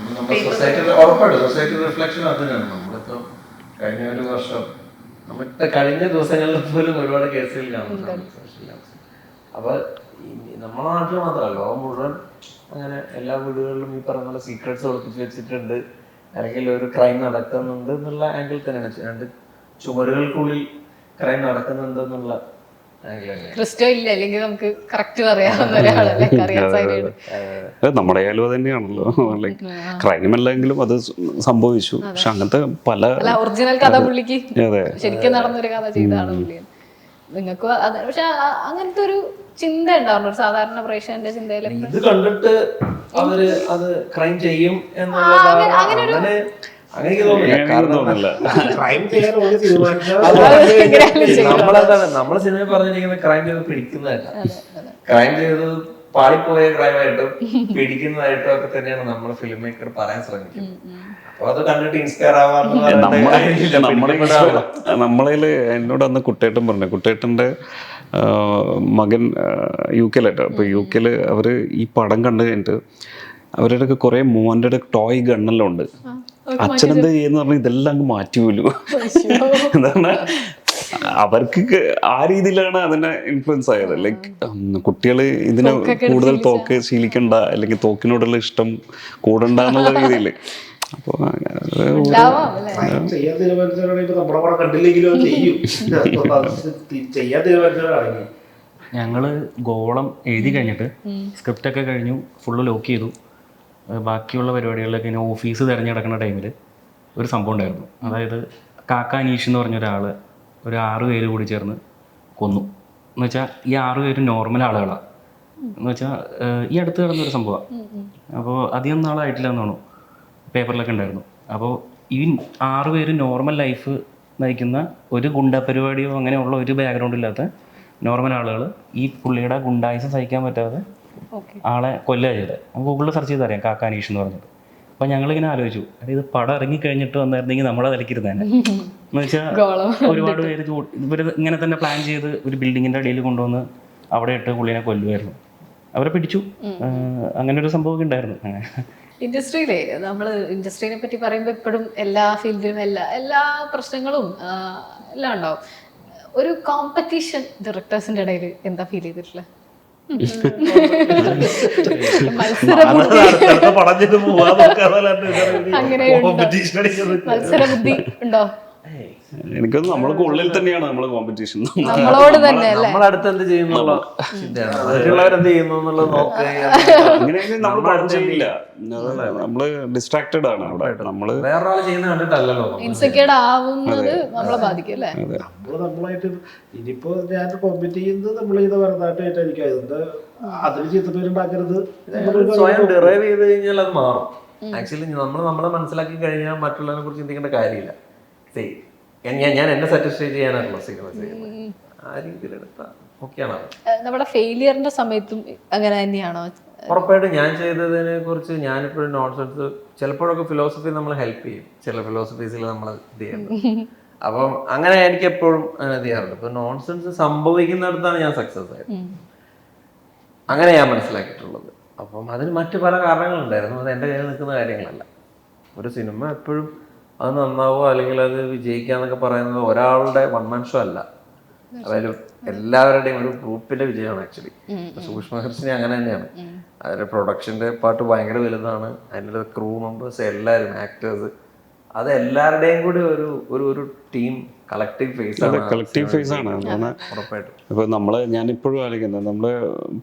ഉറപ്പായിട്ടും സൊസൈറ്റി റിഫ്ലക്ഷൻ അത് തന്നെയാണ്. നമ്മളിപ്പോൾ കഴിഞ്ഞ ഒരു വർഷം കഴിഞ്ഞ ദിവസങ്ങളിൽ പോലും ഒരുപാട് കേസുകൾ കാണുന്നുണ്ട്. അപ്പൊ നമ്മളെ നാട്ടിൽ മാത്രമല്ല, ലോകം മുഴുവൻ അങ്ങനെ എല്ലാ വീടുകളിലും ഈ പറഞ്ഞ പോലെ സീക്രട്സ് ഒളിപ്പിച്ച് വെച്ചിട്ടുണ്ട്, അല്ലെങ്കിൽ ഒരു ക്രൈം നടക്കുന്നുണ്ട് എന്നുള്ള ആംഗിൾ തന്നെയാണ്. രണ്ട് ചുമരുകൾക്കുള്ളിൽ ക്രൈം നടക്കുന്നുണ്ട് എന്നുള്ള ആംഗിൾ തന്നെയാണ്. ക്രിസ്റ്റോ ഇല്ല, അല്ലെങ്കിൽ നമുക്ക് കറക്റ്റ് പറയാവുന്ന ഒരാളല്ലേ അറിയാൻ സാധ്യതയുണ്ട്. നമ്മുടെ ആയാലും അത് തന്നെയാണല്ലോ, ലൈക്ക് ക്രൈം അല്ലെങ്കിലും അത് സംഭവിച്ചു. പക്ഷെ അങ്ങനത്തെ പല ഒറിജിനൽ കഥ പുള്ളിക്ക് ശരിക്കും നടന്നൊരു കഥ ചെയ്താണ് പുള്ളി. നിങ്ങൾക്ക് പക്ഷെ അങ്ങനത്തെ ഒരു ചിന്ത ഉണ്ടാവുന്നു ഒരു സാധാരണ പ്രേക്ഷകന്റെ ചിന്തയിൽ. ഇത് കണ്ടിട്ട് അവര് അത് ക്രൈം ചെയ്യും എന്നുള്ള അങ്ങനെ എനിക്ക് തോന്നുന്നില്ല. കാരണം ക്രൈം ചെയ്യാൻ ഒരു തീരുമാനിച്ചാൽ നമ്മളെ സിനിമയിൽ പറഞ്ഞിരിക്കുന്നത് ക്രൈം ചെയ്ത് പിടിക്കുന്നതല്ല, ക്രൈം ചെയ്തത് പാളിപ്പോയ ക്രൈമായിട്ടും പിടിക്കുന്നതായിട്ടും ഒക്കെ തന്നെയാണ് നമ്മൾ ഫിലിം മേക്കർ പറയാൻ ശ്രമിക്കുന്നത്. അപ്പൊ അത് കണ്ടിട്ട് ഇൻസ്പയർ നമ്മളതില് എന്നോട് അന്ന് കുട്ടേട്ടൻ പറഞ്ഞു, കുട്ടേട്ടൻ്റെ മകൻ UK-ലായിട്ട്. അപ്പോൾ UK-ല് അവർ ഈ പടം കണ്ട് കഴിഞ്ഞിട്ട് അവരുടെ കുറേ മോൻ്റെ ടോയ് ഗണ്ണെല്ലാം ഉണ്ട്. അച്ഛനെന്താ ചെയ്യുന്ന പറഞ്ഞാൽ ഇതെല്ലാം അങ്ങ് മാറ്റിപ്പോലു. എന്താണ് അവർക്ക് ആ രീതിയിലാണ് അതിനെ ഇൻഫ്ലുവൻസ് ആയത്. ലൈക്ക് കുട്ടികൾ ഇതിനെ കൂടുതൽ തോക്ക് ശീലിക്കണ്ട, അല്ലെങ്കിൽ തോക്കിനോടുള്ള ഇഷ്ടം കൂടണ്ട എന്നുള്ള രീതിയിൽ. അപ്പോൾ ചെയ്യാൻ തീരുമാനിച്ചവരാണെങ്കിൽ നമ്മുടെ പടം കണ്ടില്ലെങ്കിലും ചെയ്യും. ചെയ്യാൻ തീരുമാനിച്ചവരാണെങ്കിൽ ഞങ്ങള് ഗോളം എഴുതി കഴിഞ്ഞിട്ട് സ്ക്രിപ്റ്റ് ഒക്കെ കഴിഞ്ഞു, ഫുള്ള് ലോക്ക് ചെയ്തു. ബാക്കിയുള്ള പരിപാടികളിലൊക്കെ ഇങ്ങനെ ഓഫീസ് തിരഞ്ഞെടുക്കുന്ന ടൈമിൽ ഒരു സംഭവം ഉണ്ടായിരുന്നു. അതായത് കാക്ക അനീഷ് എന്ന് പറഞ്ഞ ഒരാൾ ഒരു 6 പേര് കൂടി ചേർന്ന് കൊന്നു. എന്ന് വെച്ചാൽ ഈ 6 പേര് നോർമൽ ആളുകളാണ്. എന്ന് വെച്ചാൽ ഈ അടുത്ത് കിടന്നൊരു സംഭവമാണ്. അപ്പോൾ അധികം നാളായിട്ടില്ല എന്നാണോ പേപ്പറിലൊക്കെ ഉണ്ടായിരുന്നു. അപ്പോൾ ഈ 6 പേര് നോർമൽ ലൈഫ് നയിക്കുന്ന ഒരു ഗുണ്ട പരിപാടിയോ അങ്ങനെയുള്ള ഒരു ബാക്ക്ഗ്രൗണ്ട് ഇല്ലാത്ത നോർമൽ ആളുകൾ ഈ പുള്ളിയുടെ ഗുണ്ടായുസം സഹിക്കാൻ പറ്റാതെ ആളെ കൊല്ലുക ചെയ്തത്. നമുക്ക് ഗൂഗിളിൽ സെർച്ച് ചെയ്തറിയാം കാക്ക അനീഷ് എന്ന് പറഞ്ഞത്. അപ്പം ഞങ്ങളിങ്ങനെ ആലോചിച്ചു, ഇത് പടം ഇറങ്ങി കഴിഞ്ഞിട്ട് വന്നായിരുന്നെങ്കിൽ നമ്മളെ വിലക്കിരുന്നേനെ. എന്ന് വെച്ചാൽ ഒരുപാട് പേര് ഇവർ ഇങ്ങനെ തന്നെ പ്ലാൻ ചെയ്ത് ഒരു ബിൽഡിങ്ങിൻ്റെ അടിയിൽ കൊണ്ടുവന്ന് അവിടെ ഇട്ട് പുള്ളിനെ കൊല്ലുമായിരുന്നു. അവരെ പിടിച്ചു. അങ്ങനെ ഒരു സംഭവമൊക്കെ ഉണ്ടായിരുന്നു. ഇൻഡസ്ട്രിയിലെ നമ്മൾ ഇൻഡസ്ട്രീനെ പറ്റി പറയുമ്പോൾ എപ്പോഴും എല്ലാ ഫീൽഡിലും എല്ലാ പ്രശ്നങ്ങളും എല്ലാം ഉണ്ടാവും. ഒരു കോമ്പറ്റീഷൻ ഡയറക്ടേഴ്സിന്റെ ഇടയിൽ എന്താ ഫീൽ ചെയ്തിട്ടുള്ളത്? മത്സരബുദ്ധി ഉണ്ടോ? എനിക്കൊന്നും നമ്മൾക്ക് ഉള്ളിൽ തന്നെയാണ് നമ്മള് കോമ്പറ്റീഷൻ. നമ്മളോട് തന്നെ നമ്മളടുത്ത് എന്ത് ചെയ്യുന്നുള്ള ചിന്തയാണ്, മറ്റുള്ളവരെന്ത് ചെയ്യുന്നു എന്നുള്ളത് നോക്കുക. അങ്ങനെയെങ്കിൽ നമ്മൾ പടം ചെയ്യില്ല, നമ്മള് ഡിസ്ട്രാക്റ്റഡ് ആണ് അവിടെ. നമ്മള് വേറൊരാൾ ചെയ്യുന്ന കണ്ടിട്ടല്ലോ ഇൻസെക്യൂർഡ് ആവുന്നത് നമ്മളെ ബാധിക്കും അല്ലേ? നമ്മളായിട്ട് ഇനിയിപ്പോ ഞാൻ കോമ്പറ്റ് ചെയ്യുന്നത് നമ്മൾ ചെയ്ത വെറുതായിട്ടായിരിക്കും. അതിന്റെ അതിന് ചീത്തപ്പേരുണ്ടാക്കരുത്. സ്വയം ഡിറൈവ് ചെയ്ത് കഴിഞ്ഞാൽ അത് മാറും. ആക്ച്വലി നമ്മളെ മനസ്സിലാക്കി കഴിഞ്ഞാൽ മറ്റുള്ളവരെ കുറിച്ച് ചിന്തിക്കേണ്ട കാര്യമില്ല. ഞാൻ എന്നെ സാറ്റിസ്ഫൈ ചെയ്യാനാണല്ലോ സിനിമ ചെയ്യുന്നത്. ആ രീതിയിലെടുത്താൽ ഓക്കെയാണ്. നമ്മുടെ ഫെയിലിയറിന്റെ സമയത്തും അങ്ങനെ തന്നെയാണോ? ഉറപ്പായിട്ടും ഞാൻ ചെയ്തതിനെ കുറിച്ച് ഞാനിപ്പോഴും നോൺസെൻസ് ചിലപ്പോഴൊക്കെ ഫിലോസഫി നമ്മൾ ഹെൽപ്പ് ചെയ്യും. ചില ഫിലോസഫീസിൽ നമ്മൾ ഇത് ചെയ്യുന്നത്. അപ്പം അങ്ങനെ എനിക്ക് എപ്പോഴും അങ്ങനെ ചെയ്യാറുണ്ട്. ഇപ്പൊ നോൺസെൻസ് സംഭവിക്കുന്നിടത്താണ് ഞാൻ സക്സസ് ആയത്. അങ്ങനെ ഞാൻ മനസ്സിലാക്കിയിട്ടുള്ളത്. അപ്പം അതിന് മറ്റു പല കാരണങ്ങളുണ്ടായിരുന്നു. അത് എൻ്റെ കയ്യിൽ നിൽക്കുന്ന കാര്യങ്ങളല്ല. ഒരു സിനിമ എപ്പോഴും അത് നന്നാവോ അല്ലെങ്കിൽ അത് വിജയിക്കാന്നൊക്കെ പറയുന്നത് ഒരാളുടെ വൺ മാൻ ഷോ അല്ല. അതായത് എല്ലാവരുടെയും ഒരു ഗ്രൂപ്പിന്റെ വിജയമാണ് ആക്ച്വലി. സൂക്ഷ്മദർശിനി അങ്ങനെ തന്നെയാണ്. അതിന്റെ പ്രൊഡക്ഷന്റെ പാർട്ട് ഭയങ്കര വലുതാണ്. അതിൻ്റെ ക്രൂ മെമ്പേഴ്സ് എല്ലാവരും ആക്ടേഴ്സ്, അത് എല്ലാവരുടെയും കൂടി ഒരു ടീം കളക്റ്റീവ് ഫേസ് ആണ്. ഉറപ്പായിട്ടും. ഇപ്പൊ ഞാനിപ്പോഴും ആലോചിക്കുന്നത്, നമ്മള്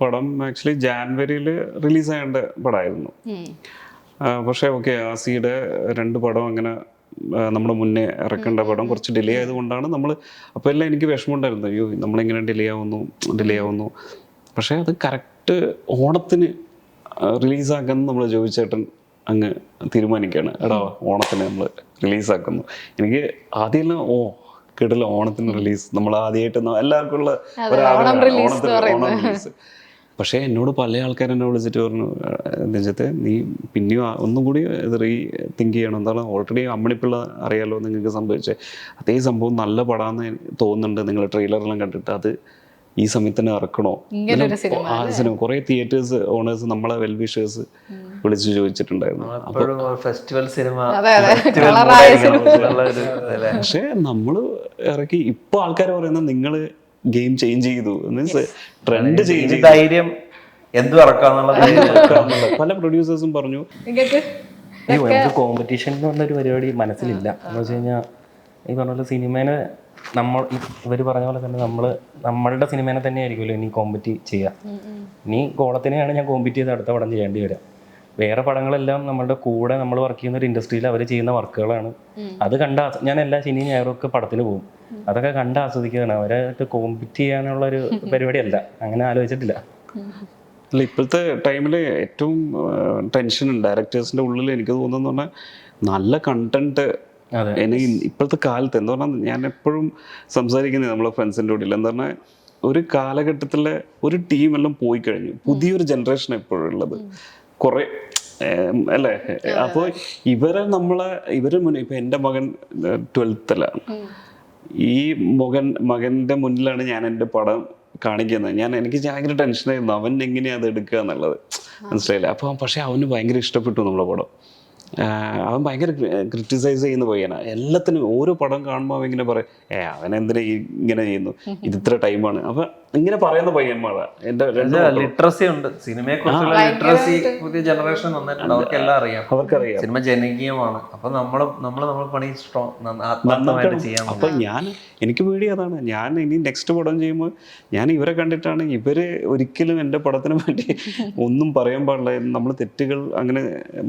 പടം ആക്ച്വലി ജാനുവരിയിൽ റിലീസ് ചെയ്യേണ്ട പടമായിരുന്നു. പക്ഷെ ഓക്കെ, ആസിയുടെ 2 പടം അങ്ങനെ നമ്മുടെ മുന്നേ ഇറക്കേണ്ട പടം കുറച്ച് ഡിലേ ആയതുകൊണ്ടാണ് നമ്മൾ. അപ്പോൾ എല്ലാം എനിക്ക് വിഷമമുണ്ടായിരുന്നു, അയ്യോ നമ്മളിങ്ങനെ ഡിലേ ആവുന്നു. പക്ഷേ അത് കറക്റ്റ് ഓണത്തിന് റിലീസാക്കാമെന്ന് നമ്മൾ ജോയിച്ചേട്ടൻ അങ്ങ് തീരുമാനിക്കുകയാണ്. എടാ ഓണത്തിന് നമ്മൾ റിലീസാക്കുന്നു. എനിക്ക് ആദ്യമെല്ലാം കേട്ടില്ല, ഓണത്തിന് റിലീസ്, നമ്മൾ ആദ്യമായിട്ട് എല്ലാവർക്കും ഉള്ള ഓണം റിലീസ്. പക്ഷേ എന്നോട് പല ആൾക്കാർ എന്നെ വിളിച്ചിട്ട് പറഞ്ഞു, രഞ്ജിത്തെ നീ പിന്നെയും ഒന്നും കൂടി ഇത് തിങ്ക് ചെയ്യണം. എന്താണ് ഓൾറെഡി അമ്മണിപ്പിള്ള അറിയാലോ നിങ്ങൾക്ക് സംഭവിച്ചത്, അതേ സംഭവം നല്ല പടാന്ന് തോന്നുന്നുണ്ട്. നിങ്ങൾ ട്രെയിലറെല്ലാം കണ്ടിട്ട് അത് ഈ സമയത്ത് തന്നെ ഇറക്കണോ? ആ സിനിമ കുറേ തിയേറ്റേഴ്സ് ഓണേഴ്സ് നമ്മളെ വെൽവിഷേഴ്സ് വിളിച്ചു ചോദിച്ചിട്ടുണ്ടായിരുന്നു. ഫെസ്റ്റിവൽ സിനിമ പക്ഷേ നമ്മൾ ഇറക്കി ഇപ്പൊ ആൾക്കാർ പറയുന്നത് നിങ്ങൾ ഗെയിം ചേഞ്ച് ചെയ്തു, മീൻസ് ട്രെൻഡ് ചേഞ്ച് ചെയ്തു. ധൈര്യം എന്തും ഇറക്കാന്നുള്ള പല പ്രൊഡ്യൂസേഴ്സും പറഞ്ഞു. നിങ്ങൾക്ക് നമുക്ക് കോമ്പറ്റീഷൻ എന്ന് പറഞ്ഞൊരു പരിപാടി മനസ്സിലില്ല. എന്ന് വെച്ച് കഴിഞ്ഞാൽ ഈ പറഞ്ഞ പോലെ സിനിമേനെ ഇവർ പറഞ്ഞ പോലെ തന്നെ നമ്മളുടെ സിനിമേനെ തന്നെ ആയിരിക്കുമല്ലോ ഇനി കോമ്പറ്റ് ചെയ്യുക. ഇനി കോളത്തിനെയാണ് ഞാൻ കോമ്പറ്റ് ചെയ്ത് അടുത്ത പടം ചെയ്യേണ്ടി വരിക. വേറെ പടങ്ങളെല്ലാം നമ്മളുടെ കൂടെ നമ്മൾ വർക്ക് ചെയ്യുന്ന ഒരു ഇൻഡസ്ട്രിയിൽ അവർ ചെയ്യുന്ന വർക്കുകളാണ്. അത് ഞാൻ എല്ലാ ശനിയും ഞായറും ഒക്കെ പടത്തിന് പോകും. അതൊക്കെ കണ്ട് ആസ്വദിക്കുകയാണ്. അവരായിട്ട് കോമ്പറ്റ് ചെയ്യാനുള്ള ഒരു പരിപാടിയല്ല, അങ്ങനെ ആലോചിച്ചിട്ടില്ല. അല്ല, ഇപ്പോഴത്തെ ടൈമിൽ ഏറ്റവും ടെൻഷൻ ഡയറക്ടേഴ്സിൻ്റെ ഉള്ളിൽ എനിക്ക് തോന്നുന്നു പറഞ്ഞാൽ നല്ല കണ്ടന്റ്. എനിക്ക് ഇപ്പോഴത്തെ കാലത്ത് എന്താ പറഞ്ഞാൽ ഞാൻ എപ്പോഴും സംസാരിക്കുന്നത് നമ്മളെ ഫ്രണ്ട്സിൻ്റെ കൂടെ എന്താ പറഞ്ഞാൽ ഒരു കാലഘട്ടത്തിലെ ഒരു ടീമെല്ലാം പോയി കഴിഞ്ഞു, പുതിയൊരു ജനറേഷൻ എപ്പോഴും ഉള്ളത് കുറേ അല്ലേ. അപ്പോൾ ഇവരെ മുന്നേ ഇപ്പം എൻ്റെ മകൻ 12th ഈ മകൻ്റെ മുന്നിലാണ് ഞാൻ എൻ്റെ പടം കാണിക്കുന്നത്. എനിക്ക് ഭയങ്കര ടെൻഷനായിരുന്നു അവൻ എങ്ങനെയാണ് അത് എടുക്കുക എന്നുള്ളത്, മനസ്സിലായില്ല. അപ്പോൾ പക്ഷേ അവന് ഭയങ്കര ഇഷ്ടപ്പെട്ടു നമ്മളെ പടം. അവൻ ഭയങ്കര ക്രിറ്റിസൈസ് ചെയ്യുന്ന പയ്യനാ. എല്ലാത്തിനും ഓരോ പടം കാണുമ്പോൾ അവൻ ഇങ്ങനെ പറയും, അവനെന്തിനാ ഇങ്ങനെ ചെയ്യുന്നു, ഇത് ഇത്ര ടൈമാണ്. അപ്പം ഇങ്ങനെ പറയുന്ന പയ്യന്മാരാ. എൻ്റെ ലിറ്ററസി ഉണ്ട്, സിനിമയെ കുറിച്ചുള്ള ലിറ്ററസി പുതിയ ജനറേഷൻ വന്നിട്ടുണ്ട്. അവർക്കെല്ലാം അവർക്കറിയാം സിനിമ ജനകീയമാണ്. അപ്പൊ നമ്മൾ പണി ആത്മാർത്ഥമായിട്ട് ചെയ്യാൻ. അപ്പൊ എനിക്ക് പേടി അതാണ്. ഞാൻ ഇനി നെക്സ്റ്റ് പടം ചെയ്യുമ്പോൾ ഞാൻ ഇവരെ കണ്ടിട്ടാണ്, ഇവര് ഒരിക്കലും എൻ്റെ പടത്തിന് വേണ്ടി ഒന്നും പറയാൻ പാടില്ല, നമ്മൾ തെറ്റുകൾ അങ്ങനെ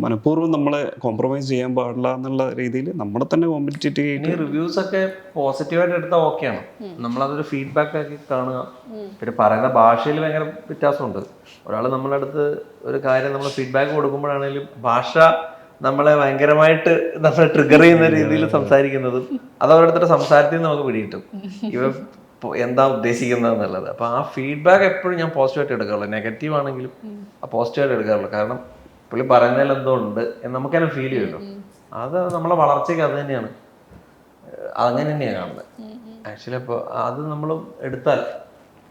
മനഃപൂർവ്വം നമ്മളെ കോംപ്രമൈസ് ചെയ്യാൻ പാടില്ല എന്നുള്ള രീതിയിൽ നമ്മളെ തന്നെ കോമ്പറ്റേറ്റീവ് ആയിട്ട്. റിവ്യൂസ് ഒക്കെ പോസിറ്റീവായിട്ട് എടുത്താൽ ഓക്കെയാണ്, നമ്മളതൊരു ഫീഡ്ബാക്ക് ആക്കി കാണുക. പിന്നെ പറയുന്ന ഭാഷയിൽ ഭയങ്കര വ്യത്യാസമുണ്ട്. ഒരാൾ നമ്മളെ അടുത്ത് ഒരു കാര്യം നമ്മൾ ഫീഡ്ബാക്ക് കൊടുക്കുമ്പോഴാണെങ്കിലും ഭാഷ നമ്മളെ ഭയങ്കരമായിട്ട് നമ്മളെ ട്രിഗർ ചെയ്യുന്ന രീതിയിൽ സംസാരിക്കുന്നതും അത് അവരുടെ അടുത്തൊരു സംസാരത്തിൽ നിന്ന് നമുക്ക് പിടികിട്ടും ഇവ എന്താ ഉദ്ദേശിക്കുന്നത് എന്നുള്ളത്. അപ്പൊ ആ ഫീഡ്ബാക്ക് എപ്പോഴും ഞാൻ പോസിറ്റീവായിട്ട് എടുക്കാറുള്ളൂ. നെഗറ്റീവ് ആണെങ്കിലും ആ പോസിറ്റീവായിട്ട് എടുക്കാറുള്ളൂ. കാരണം പുള്ളി പറയുന്നതിൽ എന്തോ ഉണ്ട് എന്ന് നമുക്ക് തന്നെ ഫീൽ ചെയ്യുമല്ലോ. അത് നമ്മളെ വളർച്ചയ്ക്ക് അത് തന്നെയാണ്, അങ്ങനെ തന്നെയാണ് കാണുന്നത് ആക്ച്വലി. അപ്പോൾ അത് നമ്മൾ എടുത്താൽ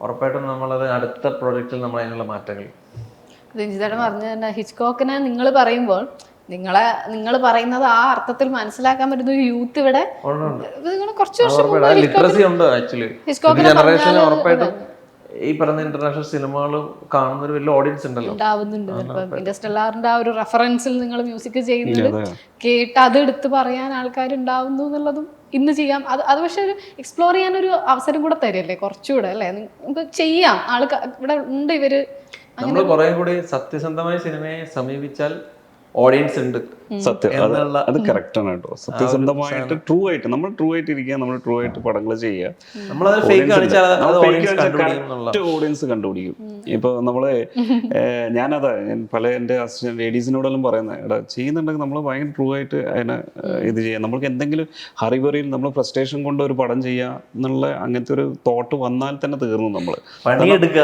ഉറപ്പായിട്ടും നമ്മളത് അടുത്ത പ്രോജക്റ്റിൽ നമ്മൾ അതിനുള്ള മാറ്റങ്ങൾ. രഞ്ജിതേട്ടൻ പറഞ്ഞു തന്നെ, ഹിച്ച്കോക്കിനെ നിങ്ങൾ പറയുമ്പോൾ നിങ്ങൾ പറയുന്നത് ആ അർത്ഥത്തിൽ മനസ്സിലാക്കാൻ പറ്റുന്ന ഒരു യൂത്ത് ഇവിടെ കുറച്ച് വർഷം ലിറ്ററസി ഉണ്ട് ആക്ച്വലി. ജനറേഷൻ ഉറപ്പായിട്ടും ഈ പറയുന്ന ഇന്റർനാഷണൽ സിനിമകളും കാണുന്ന ഒരു വലിയ ഓഡിയൻസ് ഉണ്ടല്ലോ, ഉണ്ടാവുന്നുണ്ട്. ഇപ്പം ഇൻഡസ്ട്രിയലാറിന്റെ ആ ഒരു റെഫറൻസിൽ നിങ്ങൾ മ്യൂസിക് ചെയ്യുന്നത് കേട്ട് അത് എടുത്ത് പറയാൻ ആൾക്കാരുണ്ടാവുന്നു എന്നുള്ളതും ഇന്ന് ചെയ്യാം. അത് പക്ഷെ ഒരു എക്സ്പ്ലോർ ചെയ്യാൻ ഒരു അവസരം കൂടെ തരില്ലേ കുറച്ചുകൂടെ, അല്ലേ? നമുക്ക് ചെയ്യാം. ഇവിടെ ഉണ്ട് ഇവര്. നമ്മൾ കുറെ കൂടി സത്യസന്ധമായ സിനിമയെ സമീപിച്ചാൽ ഓഡിയൻസ് ഉണ്ട്. സത്യം, അത് കറക്റ്റ് ആണ് കേട്ടോ. സത്യസന്ധമായിട്ട് ട്രൂ ആയിട്ട് നമ്മൾ ട്രൂ ആയിട്ട് ഇരിക്കുക, നമ്മൾ ട്രൂ ആയിട്ട് പടങ്ങൾ ചെയ്യുക. ഓഡിയൻസ് കണ്ടുപിടിക്കും. ഇപ്പൊ നമ്മള് ഞാൻ പല എൻ്റെ അസിസ്റ്റന്റ് ലേഡീസിനോടെല്ലാം പറയുന്നത്, എടാ ചെയ്യുന്നുണ്ടെങ്കിൽ നമ്മൾ ഭയങ്കര ട്രൂ ആയിട്ട് അതിനെ ഇത് ചെയ്യാം. നമ്മൾക്ക് എന്തെങ്കിലും ഹറിബറിയിൽ നമ്മൾ ഫ്രസ്ട്രേഷൻ കൊണ്ട് ഒരു പടം ചെയ്യുക എന്നുള്ള അങ്ങനത്തെ ഒരു തോട്ട് വന്നാൽ തന്നെ തീർന്നു നമ്മൾ നിങ്ങൾക്ക്.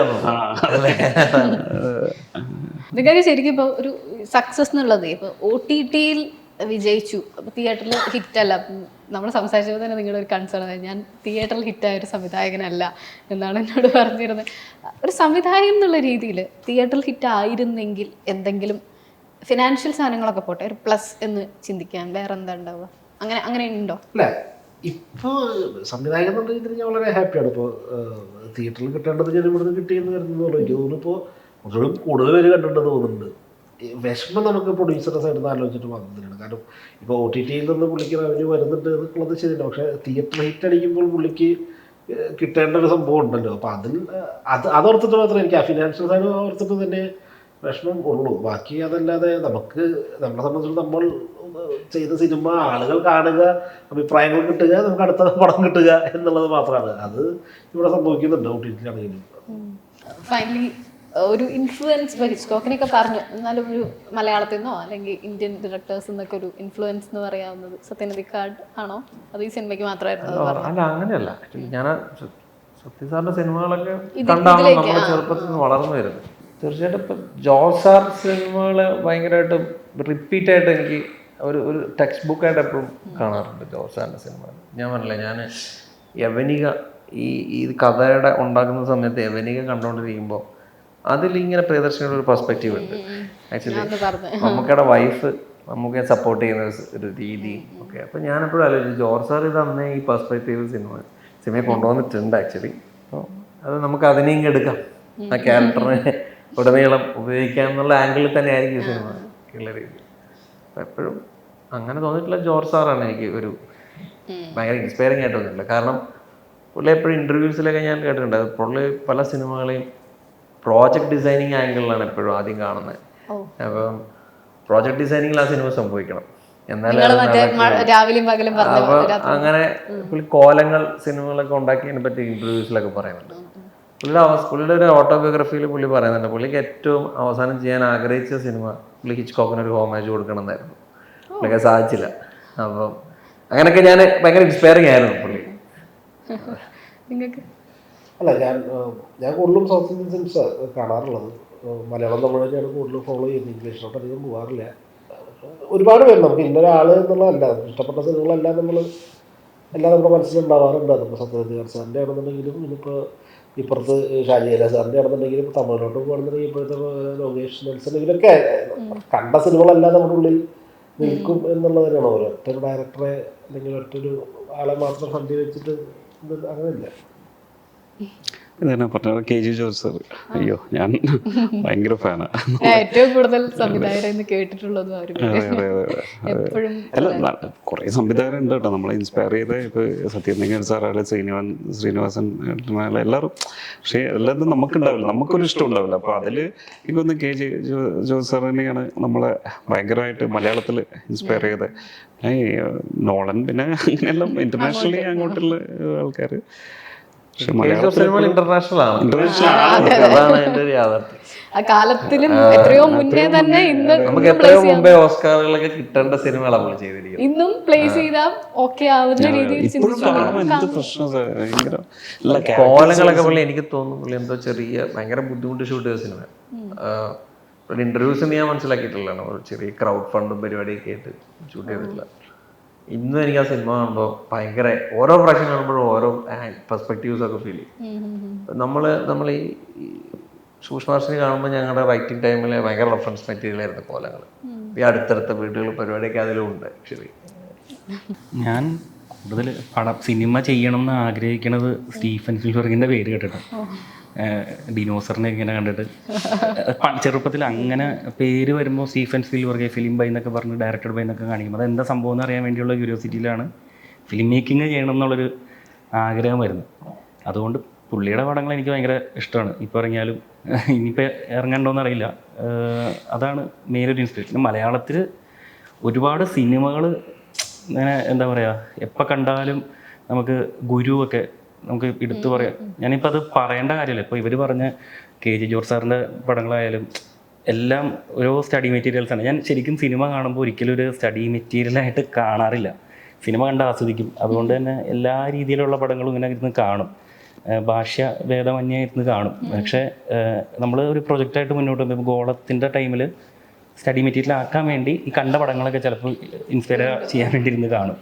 ശരിക്കും ഇപ്പോൾ ഒരു സക്സസ് എന്നുള്ളത് ഇപ്പോൾ OTT-യിൽ വിജയിച്ചു, അപ്പോൾ തിയേറ്ററിൽ ഹിറ്റല്ല. നമ്മൾ സംസാരിച്ചപ്പോൾ തന്നെ നിങ്ങളുടെ ഒരു കൺസേൺ ആയി, ഞാൻ തിയേറ്ററിൽ ഹിറ്റായ ഒരു സംവിധായകനല്ല എന്നാണ് എന്നോട് പറഞ്ഞിരുന്നത്. ഒരു സംവിധായകൻ എന്നുള്ള രീതിയിൽ തിയേറ്ററിൽ ഹിറ്റായിരുന്നെങ്കിൽ എന്തെങ്കിലും ഫിനാൻഷ്യൽ സാധനങ്ങളൊക്കെ പോട്ടെ, ഒരു പ്ലസ് എന്ന് ചിന്തിക്കാൻ വേറെ എന്താ ഉണ്ടാവുക? അങ്ങനെ ഉണ്ടോ? അല്ല, ഇപ്പോൾ സംവിധായകൻ എന്നുള്ള രീതിയിൽ ഞാൻ വളരെ ഹാപ്പിയാണ്. ഇപ്പോൾ തിയേറ്ററിൽ കിട്ടേണ്ടത് ഞാൻ ഇവിടുന്ന് കിട്ടിയെന്ന് കരുതുന്നുള്ളൂ. എനിക്ക് തോന്നുന്നു ഇപ്പോൾ കൂടുതൽ പേര് കണ്ടിട്ടുണ്ടെന്ന് തോന്നുന്നുണ്ട്. വിഷമം നമുക്ക് പ്രൊഡ്യൂസറുടെ സൈഡിൽ നിന്ന് ആലോചിച്ചിട്ട് വന്നിട്ടുണ്ട്. കാരണം ഇപ്പോൾ OTT-യിൽ നിന്ന് പുള്ളിക്ക് റവന്യൂ വരുന്നുണ്ട് എന്നുള്ളത് ശരിയല്ല. പക്ഷേ തിയേറ്റർ ഹിറ്റ് അടിക്കുമ്പോൾ പുള്ളിക്ക് കിട്ടേണ്ട ഒരു സംഭവം ഉണ്ടല്ലോ. അപ്പോൾ അതോർത്തിട്ട് മാത്രമേ എനിക്ക് ആ ഫിനാൻഷ്യൽ സൈഡ് ഓർത്തിട്ട് തന്നെ വിഷമം ഉള്ളൂ. ബാക്കി അതല്ലാതെ നമ്മളെ സംബന്ധിച്ചിടത്തോളം നമ്മൾ ചെയ്ത സിനിമ ആളുകൾ കാണുക, അഭിപ്രായങ്ങൾ കിട്ടുക, നമുക്ക് അടുത്ത പടം കിട്ടുക എന്നുള്ളത് മാത്രമാണ്. അത് ഇവിടെ സംഭവിക്കുന്നുണ്ട് OTT-യിലാണെങ്കിലും. ഫൈനലി ഒരു ഇൻഫ്ലുവൻസ് ഹിച്ച്കോക്കിനൊക്കെ പറഞ്ഞു, എന്നാലും ഒരു മലയാളത്തിൽ നിന്നോ അല്ലെങ്കിൽ ഇന്ത്യൻ ഡയറക്ടേഴ്സ് എന്നൊക്കെ ഒരു ഇൻഫ്ലുവൻസ് എന്ന് പറയാവുന്നത് സത്യനന്ദിക്കാട് ആണോ? അത് ഈ സിനിമയ്ക്ക് മാത്രമായിരുന്നു? അല്ല, അങ്ങനെയല്ല. ഞാൻ സത്യ സാറിന്റെ സിനിമകളൊക്കെ കണ്ടാണോ നമ്മുടെ ചെറുപ്പത്തിൽ നിന്ന് വളർന്നു വരുന്നത്. തീർച്ചയായിട്ടും ഇപ്പം ജോസ് സാർ സിനിമകൾ ഭയങ്കരമായിട്ട് റിപ്പീറ്റായിട്ട് എനിക്ക് ഒരു ടെക്സ്റ്റ് ബുക്കായിട്ട് എപ്പോഴും കാണാറുണ്ട് ജോസ് സാറിന്റെ സിനിമകൾ. ഞാൻ പറഞ്ഞില്ല, ഞാൻ യവനിക ഈ കഥയുടെ ഉണ്ടാക്കുന്ന സമയത്ത് യവനിക കണ്ടുകൊണ്ടിരിക്കുമ്പോൾ അതിലിങ്ങനെ പ്രിയദർശിനിയുടെ ഒരു പെർസ്പെക്റ്റീവ് ഉണ്ട്. ആക്ച്വലി മമ്മൂക്കയുടെ വൈഫ് മമ്മൂക്കയെ സപ്പോർട്ട് ചെയ്യുന്ന ഒരു രീതി ഒക്കെ. അപ്പം ഞാനെപ്പോഴും ആലോചിച്ചു, ജോർജ് സാർ ഇത് അന്നേ ഈ പെർസ്പെക്റ്റീവ് സിനിമയെ കൊണ്ടുവന്നിട്ടുണ്ട് ആക്ച്വലി. അപ്പോൾ അത് നമുക്ക് അതിനെയും എടുക്കാം, ആ ക്യാരക്ടറിനെ ഉടനീളം ഉപയോഗിക്കാം എന്നുള്ള ആംഗിളിൽ തന്നെ ആയിരിക്കും സിനിമ ഉള്ള രീതി. അപ്പം എപ്പോഴും അങ്ങനെ തോന്നിയിട്ടുള്ള ജോർജ് സാറാണ് എനിക്ക് ഒരു ഭയങ്കര ഇൻസ്പയറിംഗ് ആയിട്ട് തോന്നിയിട്ടില്ല. കാരണം പുള്ളി എപ്പോഴും ഇൻ്റർവ്യൂസിലൊക്കെ ഞാൻ കേട്ടിട്ടുണ്ട്, അത് പുള്ളി പല സിനിമകളെയും പ്രോജക്റ്റ് ഡിസൈനിങ് ആംഗിളിലാണ് എപ്പോഴും ആദ്യം കാണുന്നത്. അപ്പം പ്രോജക്റ്റ് ഡിസൈനിങ്ങിൽ ആ സിനിമ സംഭവിക്കണം, എന്നാലേ രാവിലെയും പകലും അപ്പോൾ അങ്ങനെ പുള്ളി കോലങ്ങൾ സിനിമകളൊക്കെ ഉണ്ടാക്കിയതിനെ പറ്റി ഇൻ്റർവ്യൂസിലൊക്കെ പറയുന്നുണ്ട്. പുള്ളിയുടെ ഒരു ഓട്ടോബയോഗ്രഫിയിൽ പുള്ളി പറയുന്നുണ്ട്, പുള്ളിക്ക് ഏറ്റവും അവസാനം ചെയ്യാൻ ആഗ്രഹിച്ച സിനിമ പുള്ളി ഹിച്ച്കോക്കിന് ഒരു ഹോമേജ് കൊടുക്കണം എന്നായിരുന്നു. പുള്ളിക്ക് സാധിച്ചില്ല. അപ്പം അങ്ങനെയൊക്കെ ഞാൻ ഭയങ്കര ഇൻസ്പയറിംഗ് ആയിരുന്നു പുള്ളി. അല്ല, ഞാൻ കൂടുതലും സൗത്ത് ഇന്ത്യൻ സിനിമ കാണാറുള്ളത്. മലയാളം തമിഴ് തന്നെയാണ് കൂടുതൽ ഫോളോ ചെയ്യുന്നത്, ഇംഗ്ലീഷിലോട്ട് അധികം പോകാറില്ല. ഒരുപാട് പേര് നമുക്ക് ഇന്നൊരാൾ എന്നുള്ളതല്ല, ഇഷ്ടപ്പെട്ട സിനിമകളെല്ലാം എല്ലാം നമ്മുടെ മനസ്സിലുണ്ടാവാറുണ്ട്. അതിപ്പോൾ സത്യജിത് സാറിൻ്റെ ആണെന്നുണ്ടെങ്കിലും, ഇനിയിപ്പോൾ ഇപ്പുറത്ത് ഷാജില സാറിൻ്റെ ആണെന്നുണ്ടെങ്കിലും, തമിഴിലോട്ട് പോകുകയാണെന്നുണ്ടെങ്കിൽ ഇപ്പോഴത്തെ ലോകേഷ് നെൽസൺ, ഇവരൊക്കെ കണ്ട സിനിമകളെല്ലാം നമ്മുടെ ഉള്ളിൽ നിൽക്കും എന്നുള്ളത് തന്നെയാണ്. ഒരൊറ്റ ഡയറക്ടറെ അല്ലെങ്കിൽ ഒറ്റൊരു ആളെ മാത്രം ഫണ്ട് വെച്ചിട്ട് അങ്ങനെയില്ല. ഇതന്നെ പറഞ്ഞത് KG ജോർജ് സാർ. അയ്യോ, ഞാൻ ഭയങ്കര ഫാനാണ്. ഏറ്റവും കൂടുതൽ സംവിധായകരെന്ന് കേട്ടിട്ടുള്ളതും അല്ല, കുറേ സംവിധായകരുണ്ട് കേട്ടോ നമ്മളെ ഇൻസ്പയർ ചെയ്ത. ഇപ്പോൾ സത്യനാരായണൻ സാറായാലും ശ്രീനിവാസൻ എല്ലാവരും. പക്ഷേ എല്ലാതും നമുക്കുണ്ടാവില്ല, നമുക്കൊരു ഇഷ്ടം ഉണ്ടാവില്ല. അപ്പോൾ അതിൽ എനിക്കൊന്ന് KG ജോർജ് സാർ തന്നെയാണ് നമ്മളെ ഭയങ്കരമായിട്ട് മലയാളത്തിൽ ഇൻസ്പയർ ചെയ്തത്. നോളൻ, പിന്നെ അങ്ങനെയെല്ലാം ഇന്റർനാഷണലി അങ്ങോട്ടുള്ള ആൾക്കാർ. ഇന്റർനാഷണൽ ആണ്, അതാണ് എൻ്റെ ഒരു യാഥാർത്ഥ്യം. ആ കാലത്തിലും എത്രയോ മുന്നേ തന്നെ ഇന്ന് നമുക്ക് എത്രയോ മുമ്പേ ഓസ്കാറുകളൊക്കെ കിട്ടേണ്ട സിനിമകളാണ് നമ്മൾ ചെയ്തിരിക്കുന്നത്. ഇന്നും പ്ലേസ് ചെയ്താൽ ഓക്കെ ആവുന്ന രീതിയിൽ കോലങ്ങളൊക്കെ പുള്ളി എനിക്ക് തോന്നുന്നു പുള്ളി എന്തോ ചെറിയ ഭയങ്കര ബുദ്ധിമുട്ട് ഷൂട്ട് ചെയ്ത സിനിമ. ഇന്റർവ്യൂസ് ഞാൻ മനസ്സിലാക്കിയിട്ടുള്ളതാണ്, ഒരു ചെറിയ ക്രൗഡ് ഫണ്ടും പരിപാടിയൊക്കെ ആയിട്ട് ഷൂട്ട് ചെയ്തിട്ടില്ല. ഇന്നും എനിക്ക് ആ സിനിമ കാണുമ്പോൾ ഭയങ്കര ഓരോ പ്രാവശ്യം കാണുമ്പോഴും ഓരോ പെർസ്പെക്റ്റീവ്സ് ഒക്കെ ഫീൽ ചെയ്യും. നമ്മൾ ഈ സൂക്ഷ്മാർഷനെ കാണുമ്പോൾ ഞങ്ങളുടെ റൈറ്റിംഗ് ടൈമിൽ ഭയങ്കര റെഫറൻസ് മെറ്റീരിയൽ ആയിരുന്നു കോലങ്ങൾ. ഈ അടുത്തടുത്ത വീടുകൾ പരിപാടിയൊക്കെ അതിലും ഉണ്ട്. ആക്ച്വലി ഞാൻ കൂടുതൽ സിനിമ ചെയ്യണം എന്ന് ആഗ്രഹിക്കുന്നത് സ്റ്റീഫൻ സ്പീൽബർഗിൻ്റെ പേര് കേട്ടിട്ട്, ഡിനോസറിനെ ഇങ്ങനെ കണ്ടിട്ട് ചെറുപ്പത്തിൽ അങ്ങനെ പേര് വരുമ്പോൾ സ്റ്റീഫൻ സ്പീൽബർഗ് ഫിലിം ബൈ എന്നൊക്കെ പറഞ്ഞ് ഡയറക്ടഡ് ബൈ എന്നൊക്കെ കാണിക്കുമ്പോൾ അതെന്താ സംഭവം എന്ന് അറിയാൻ വേണ്ടിയുള്ള ക്യൂരിയോസിറ്റിയിലാണ് ഫിലിം മേക്കിംഗ് ചെയ്യണം എന്നുള്ളൊരു ആഗ്രഹം വരുന്നത്. അതുകൊണ്ട് പുള്ളിയുടെ പടങ്ങൾ എനിക്ക് ഭയങ്കര ഇഷ്ടമാണ്. ഇപ്പോൾ ഇറങ്ങിയാലും ഇനിയിപ്പോൾ ഇറങ്ങണ്ടോയെന്ന് അറിയില്ല. അതാണ് മെയിനൊരു ഇൻസ്പിറേഷൻ. മലയാളത്തിൽ ഒരുപാട് സിനിമകൾ ഇങ്ങനെ എന്താ പറയുക, എപ്പോൾ കണ്ടാലും നമുക്ക് ഗുരുവൊക്കെ നമുക്ക് എടുത്തു പറയാം. ഞാനിപ്പോൾ അത് പറയേണ്ട കാര്യമില്ല. ഇപ്പോൾ ഇവർ പറഞ്ഞ KG ജോർജ് സാറിൻ്റെ പടങ്ങളായാലും എല്ലാം ഓരോ സ്റ്റഡി മെറ്റീരിയൽസാണ്. ഞാൻ ശരിക്കും സിനിമ കാണുമ്പോൾ ഒരിക്കലും ഒരു സ്റ്റഡി മെറ്റീരിയലായിട്ട് കാണാറില്ല. സിനിമ കണ്ട് ആസ്വദിക്കും. അതുകൊണ്ട് തന്നെ എല്ലാ രീതിയിലുള്ള പടങ്ങളും ഇങ്ങനെ ഇരുന്ന് കാണും, ഭാഷ്യ ഭേദമന്യേ ഇരുന്ന് കാണും. പക്ഷേ നമ്മൾ ഒരു പ്രൊജക്റ്റായിട്ട് മുന്നോട്ട് പോകുമ്പോൾ ഗോളത്തിൻ്റെ ടൈമിൽ സ്റ്റഡി മെറ്റീരിയൽ ആക്കാൻ വേണ്ടി ഈ കണ്ട പടങ്ങളൊക്കെ ചിലപ്പോൾ ഇൻസ്പയർ ചെയ്യാൻ വേണ്ടി ഇരുന്ന് കാണും.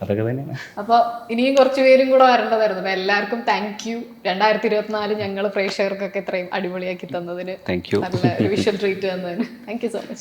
അതൊക്കെ തന്നെയാണ്. അപ്പോൾ ഇനിയും കുറച്ച് പേരും കൂടെ വരേണ്ടതായിരുന്നു. അപ്പോൾ എല്ലാവർക്കും താങ്ക് യു. 2024 ഞങ്ങൾ പ്രേക്ഷകർക്കൊക്കെ ഇത്രയും അടിപൊളിയാക്കി തന്നതിന്, നല്ല വിഷ്വൽ ട്രീറ്റ് തന്നതിന് താങ്ക് യു സോ മച്ച്.